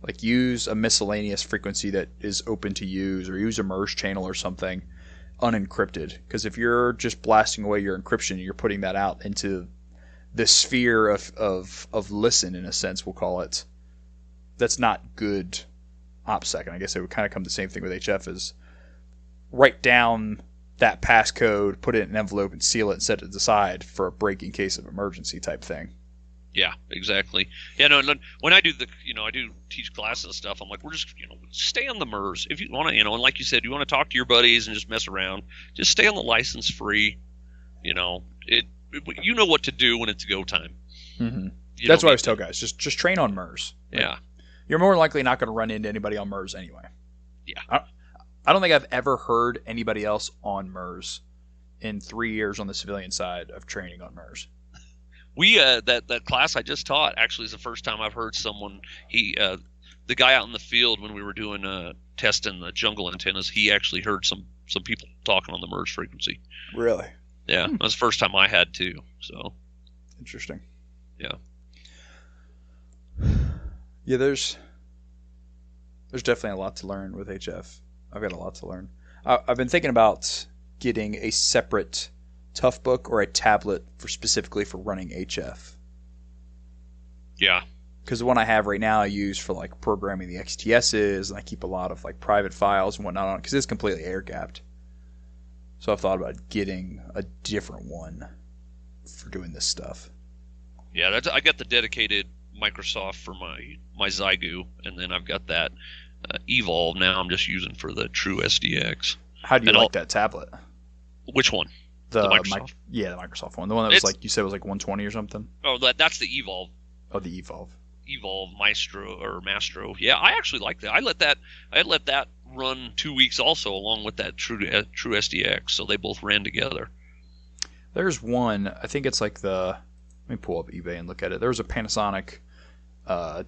S1: Like use a miscellaneous frequency that is open to use, or use a merge channel or something unencrypted. Because if you're just blasting away your encryption, you're putting that out into the sphere of listen, in a sense, we'll call it. That's not good OPSEC. And I guess it would kind of come the same thing with HF, is write down that passcode, put it in an envelope and seal it and set it aside for a break in case of emergency type thing.
S3: Yeah, exactly. Yeah, no. When I do I do teach classes and stuff. I'm like, we're just, stay on the MERS if you want to, and like you said, you want to talk to your buddies and just mess around. Just stay on the license free. You know what to do when it's go time.
S1: Mm-hmm. That's what I always tell guys. Just train on MERS.
S3: Yeah.
S1: You're more likely not going to run into anybody on MERS anyway.
S3: Yeah.
S1: I don't think I've ever heard anybody else on MERS in 3 years on the civilian side of training on MERS.
S3: We that class I just taught actually is the first time I've heard someone. The guy out in the field when we were doing testing the jungle antennas, he actually heard some people talking on the MERS frequency.
S1: Really?
S3: Yeah, that was the first time I had too. So
S1: interesting.
S3: Yeah.
S1: Yeah, there's definitely a lot to learn with HF. I've got a lot to learn. I've been thinking about getting a separate tough book or a tablet specifically for running HF.
S3: Yeah.
S1: Because the one I have right now I use for like programming the XTSs, and I keep a lot of like private files and whatnot on it because it's completely air gapped. So I've thought about getting a different one for doing this stuff.
S3: Yeah, I got the dedicated Microsoft for my Zygu, and then I've got that Evolve now I'm just using for the True SDX.
S1: How do you like that tablet?
S3: Which one?
S1: The
S3: Microsoft?
S1: the Microsoft one. The one that was like, you said was like 120 or something?
S3: Oh, that's the Evolve.
S1: Oh, the Evolve.
S3: Evolve Mastro. Yeah, I actually like that. I let that run 2 weeks also along with that True SDX, so they both ran together.
S1: There's one, I think it's like let me pull up eBay and look at it. There was a Panasonic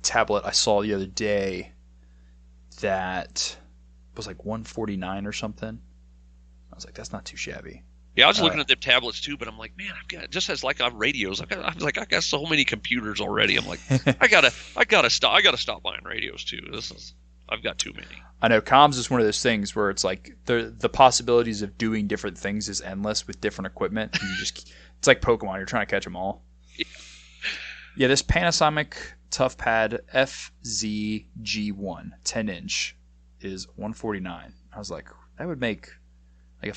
S1: tablet I saw the other day that was like $149 or something. I was like, that's not too shabby.
S3: Yeah, I was looking at the tablets too, but I'm like, man, I've got just as like on radios. I got so many computers already. I'm like, I gotta stop buying radios too. I've got too many.
S1: I know comms is one of those things where it's like the possibilities of doing different things is endless with different equipment. And it's like Pokemon. You're trying to catch them all. Yeah, this Panasonic ToughPad FZG1 10-inch is $149. I was like, that would make like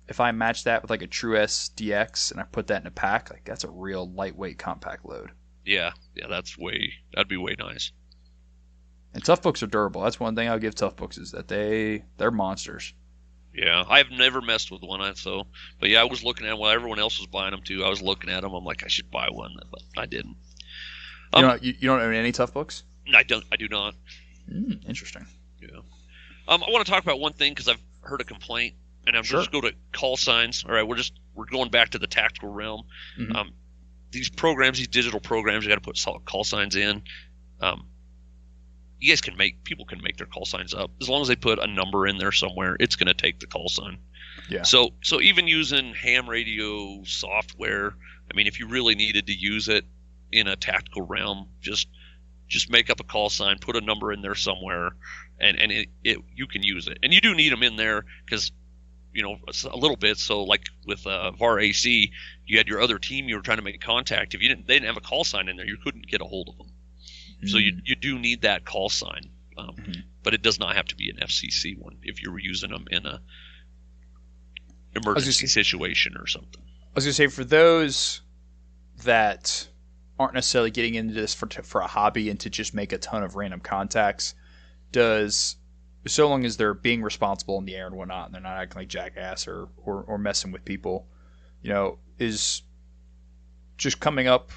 S1: if I match that with like a True SDX and I put that in a pack, like that's a real lightweight compact load.
S3: Yeah, that'd be way nice.
S1: And tough books are durable. That's one thing I'll give tough books is that they're monsters.
S3: Yeah, I've never messed with one, but yeah, I was looking at while everyone else was buying them too. I was looking at them. I'm like, I should buy one, but I didn't.
S1: You don't own any tough books?
S3: I don't. I do not.
S1: Interesting.
S3: Yeah. I want to talk about one thing because I've heard a complaint, and I'm just go to call signs. All right, we're going back to the tactical realm.
S1: Mm-hmm.
S3: These digital programs, you got to put call signs in. People can make their call signs up as long as they put a number in there somewhere. It's going to take the call sign.
S1: Yeah.
S3: So even using ham radio software, I mean, if you really needed to use it in a tactical realm, just make up a call sign, put a number in there somewhere, and you can use it. And you do need them in there because, a little bit. So like with VAR AC, you had your other team you were trying to make contact. If they didn't have a call sign in there, you couldn't get a hold of them. So you do need that call sign, but it does not have to be an FCC one if you're using them in a emergency situation or something.
S1: I was going to say, for those that aren't necessarily getting into this for a hobby and to just make a ton of random contacts, so long as they're being responsible in the air and whatnot, and they're not acting like jackass or messing with people, is just coming up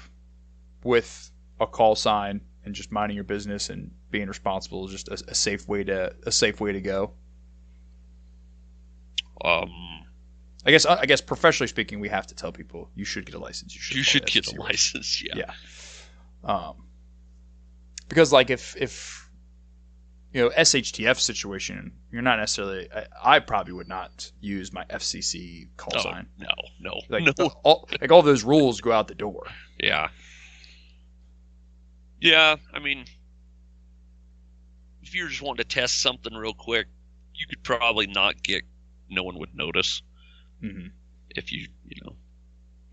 S1: with a call sign and just minding your business and being responsible is just a safe way to go. I guess professionally speaking, we have to tell people you should get a license.
S3: You should get a license. Yeah.
S1: Because like if SHTF situation, you're not necessarily. I probably would not use my FCC call sign.
S3: No.
S1: All those rules go out the door.
S3: Yeah. Yeah, I mean, if you're just wanting to test something real quick, you could probably no one would notice.
S1: Mm-hmm.
S3: If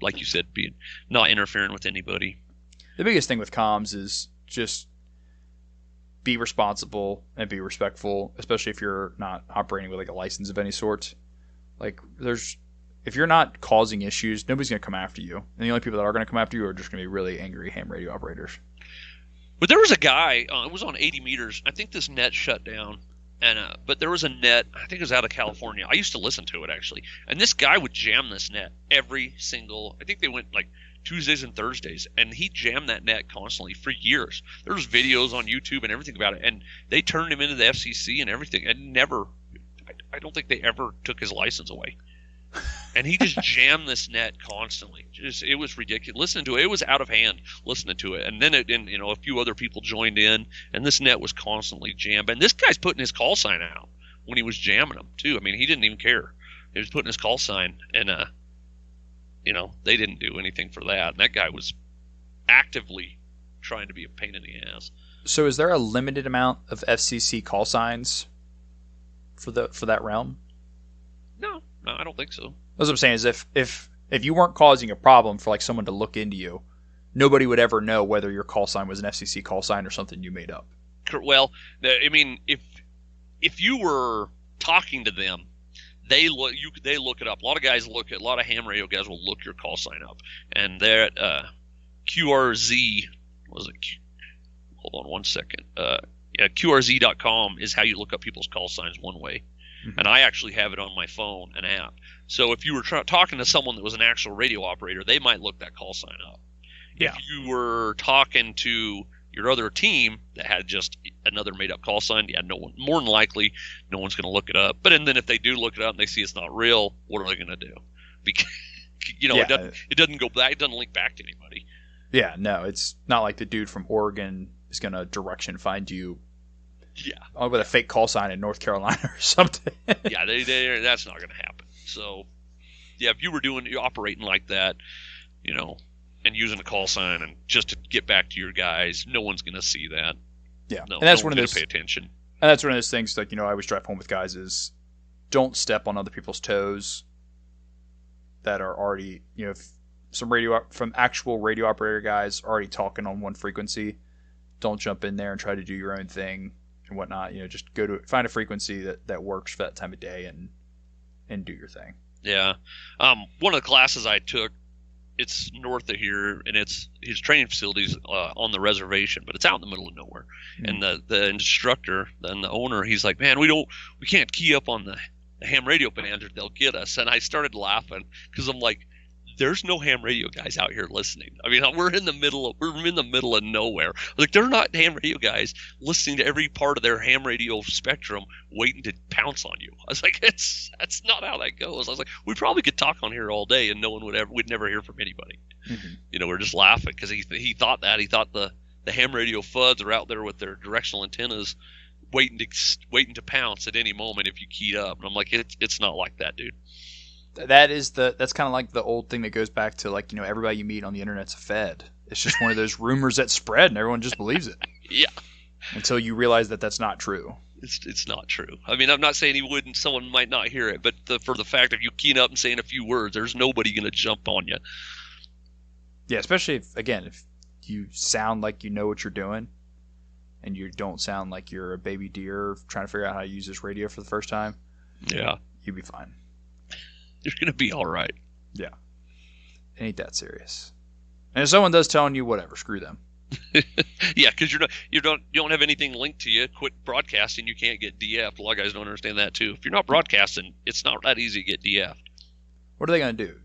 S3: like you said, not interfering with anybody.
S1: The biggest thing with comms is just be responsible and be respectful, especially if you're not operating with like a license of any sort. Like if you're not causing issues, nobody's going to come after you. And the only people that are going to come after you are just going to be really angry ham radio operators.
S3: But there was a guy, it was on 80 meters. I think this net shut down. But there was a net, I think it was out of California. I used to listen to it, actually. And this guy would jam this net I think they went like Tuesdays and Thursdays. And he jammed that net constantly for years. There was videos on YouTube and everything about it. And they turned him into the FCC and everything. And I don't think they ever took his license away. And he just jammed this net constantly. It was ridiculous. Listening to it, it was out of hand listening to it. And then a few other people joined in, and this net was constantly jammed. And this guy's putting his call sign out when he was jamming them too. I mean, he didn't even care. He was putting his call sign, and they didn't do anything for that. And that guy was actively trying to be a pain in the ass.
S1: So, is there a limited amount of FCC call signs for that realm?
S3: No, I don't think so.
S1: That's what I'm saying is if you weren't causing a problem for like someone to look into you, nobody would ever know whether your call sign was an FCC call sign or something you made up.
S3: Well, I mean, if you were talking to them, they look it up. A lot of ham radio guys will look your call sign up, and they're at QRZ. Was it? Hold on one second. QRZ.com is how you look up people's call signs one way. Mm-hmm. And I actually have it on my phone, an app. So if you were talking to someone that was an actual radio operator, they might look that call sign up. Yeah. If you were talking to your other team that had just another made-up call sign, more than likely, no one's going to look it up. But then if they do look it up and they see it's not real, what are they going to do? Because it doesn't go back, it doesn't link back to anybody.
S1: Yeah, no, it's not like the dude from Oregon is going to direction find you.
S3: Yeah,
S1: with a fake call sign in North Carolina or something.
S3: Yeah, that's not going to happen. So, yeah, if you were operating like that, and using a call sign and just to get back to your guys, no one's going to see that.
S1: Yeah,
S3: no,
S1: and that's
S3: no
S1: one of those.
S3: Pay attention.
S1: And that's one of those things that I always drive home with guys is don't step on other people's toes that are already if from actual radio operator guys already talking on one frequency. Don't jump in there and try to do your own thing and whatnot. Just find a frequency that works for that time of day and do your thing.
S3: Yeah. One of the classes I took it's north of here, and it's his training facilities on the reservation, but it's out in the middle of nowhere. And the instructor and the owner, he's like, man, we can't key up on the ham radio bands or they'll get us. And I started laughing because I'm like, there's no ham radio guys out here listening. I mean, we're in the middle of nowhere. Like, they're not ham radio guys listening to every part of their ham radio spectrum, waiting to pounce on you. I was like, that's not how that goes. I was like, we probably could talk on here all day and no one we'd never hear from anybody. Mm-hmm. We're just laughing because he thought the ham radio fuds are out there with their directional antennas, waiting to pounce at any moment if you keyed up. And I'm like, it's not like that, dude.
S1: That's kind of like the old thing that goes back to, like, everybody you meet on the internet's a fed. It's just one of those rumors that spread and everyone just believes it.
S3: Yeah.
S1: Until you realize that that's not true.
S3: It's not true. I mean, I'm not saying someone might not hear it, but for the fact of you keying up and saying a few words, there's nobody going to jump on you.
S1: Yeah, especially if you sound like you know what you're doing and you don't sound like you're a baby deer trying to figure out how to use this radio for the first time.
S3: Yeah.
S1: You'll be fine.
S3: You're going to be all right.
S1: Yeah. It ain't that serious. And if someone does telling you whatever, screw them.
S3: Yeah, because you don't have anything linked to you. Quit broadcasting, you can't get DF'd. A lot of guys don't understand that too. If you're not broadcasting, it's not that easy to get DF'd.
S1: What are they going to do?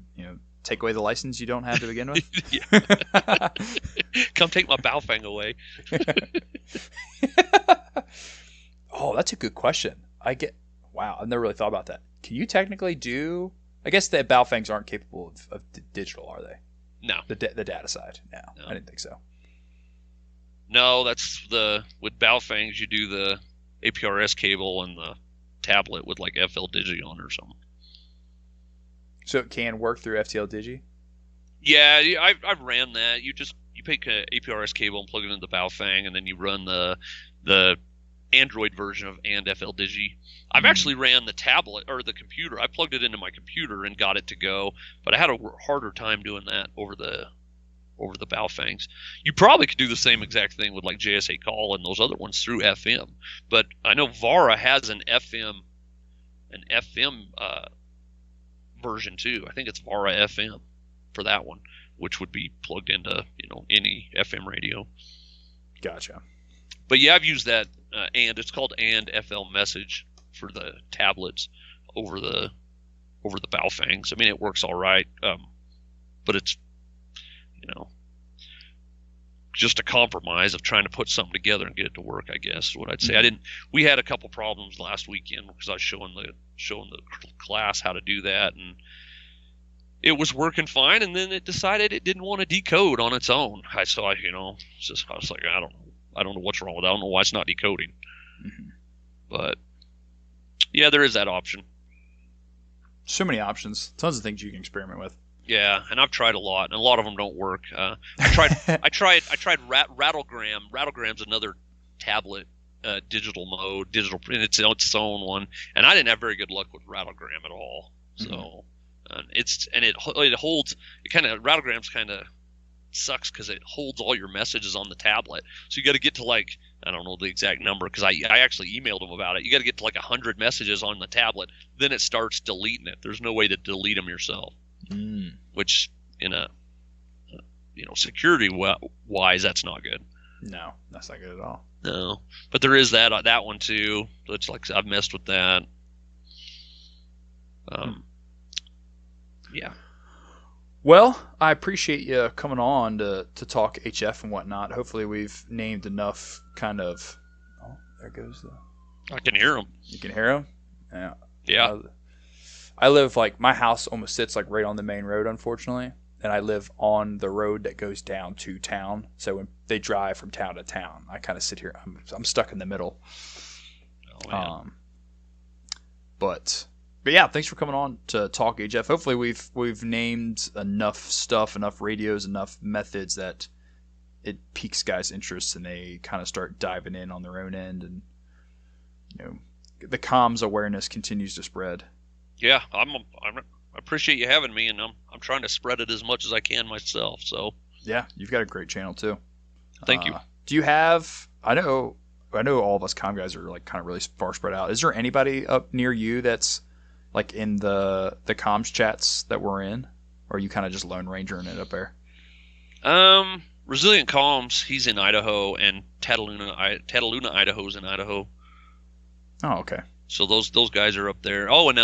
S1: Take away the license you don't have to begin with?
S3: Come take my Baofeng away.
S1: Oh, that's a good question. Wow, I've never really thought about that. Can you technically do? I guess the Baofengs aren't capable of digital, are they?
S3: No.
S1: The data side? No, I didn't think so.
S3: No, with Baofengs you do the APRS cable and the tablet with like FL Digi on or something.
S1: So it can work through FTL Digi?
S3: Yeah, I've ran that. You pick a APRS cable and plug it into the Baofeng, and then you run the Android version of FL Digi. I've actually ran the tablet or the computer. I plugged it into my computer and got it to go, but I had a harder time doing that over the Baofengs. You probably could do the same exact thing with like JSA Call and those other ones through FM, but I know Vara has an FM version too. I think it's Vara FM for that one, which would be plugged into any FM radio.
S1: Gotcha.
S3: But yeah, I've used that, and it's called FL Message for the tablets over the Baofengs. I mean, it works all right, but it's just a compromise of trying to put something together and get it to work, I guess is what I'd say.
S1: Mm-hmm.
S3: We had a couple problems last weekend because I was showing the class how to do that, and it was working fine, and then it decided it didn't want to decode on its own. I was like, I don't know what's wrong with it. I don't know why it's not decoding.
S1: Mm-hmm. But
S3: yeah, there is that option.
S1: So many options, tons of things you can experiment with.
S3: Yeah, and I've tried a lot, and a lot of them don't work. I tried Rattlegram. Rattlegram's another tablet digital mode, and it's its own one, and I didn't have very good luck with Rattlegram at all. So Rattlegram's kind of sucks because it holds all your messages on the tablet. So you got to get to like, I don't know the exact number because I actually emailed them about it. You got to get to like 100 messages on the tablet, then it starts deleting it. There's no way to delete them yourself. Which in a security wise, that's not good.
S1: No, that's not good at all.
S3: No, but there is that one too. It's like I've messed with that. Yeah.
S1: Well, I appreciate you coming on to talk HF and whatnot. Hopefully, we've named enough kind of. Oh, there goes the.
S3: I can hear them.
S1: You can hear them. Yeah.
S3: Yeah.
S1: I live my house almost sits like right on the main road, unfortunately, and I live on the road that goes down to town. So when they drive from town to town, I kind of sit here. I'm stuck in the middle.
S3: Oh, yeah.
S1: But yeah, thanks for coming on to talk HF. Hopefully we've named enough stuff, enough radios, enough methods that it piques guys' interest and they kind of start diving in on their own end, and the comms awareness continues to spread.
S3: Yeah, I appreciate you having me, and I'm trying to spread it as much as I can myself. So
S1: yeah, you've got a great channel too.
S3: Thank you.
S1: Do you have? I know all of us comm guys are like kind of really far spread out. Is there anybody up near you that's like in the comms chats that we're in? Or are you kind of just Lone Rangering it up there?
S3: Resilient Calms, he's in Idaho, and Tataluna, Idaho's in Idaho.
S1: Oh, okay.
S3: So those guys are up there. Oh, and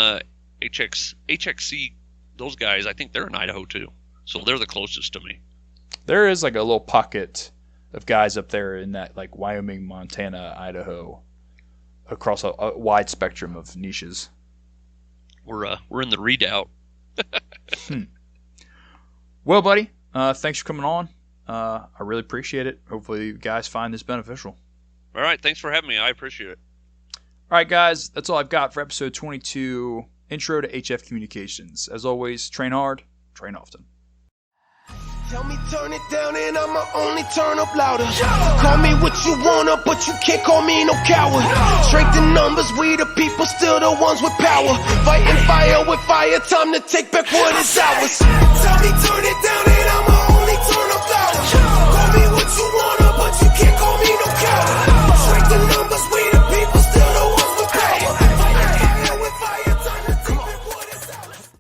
S3: HXC, those guys, I think they're in Idaho too. So they're the closest to me.
S1: There is like a little pocket of guys up there in that like Wyoming, Montana, Idaho, across a wide spectrum of niches.
S3: We're in the redoubt.
S1: Well, buddy, thanks for coming on. I really appreciate it. Hopefully you guys find this beneficial.
S3: All right, thanks for having me. I appreciate it.
S1: All right, guys, that's all I've got for episode 22, Intro to HF Communications. As always, train hard, train often.
S2: Tell me turn it down and I'ma only turn up louder. Call me what you wanna, but you can't call me no coward. Strength in numbers, we the people, still the ones with power. Fighting fire with fire, time to take back what is ours. Tell me turn it down and I'ma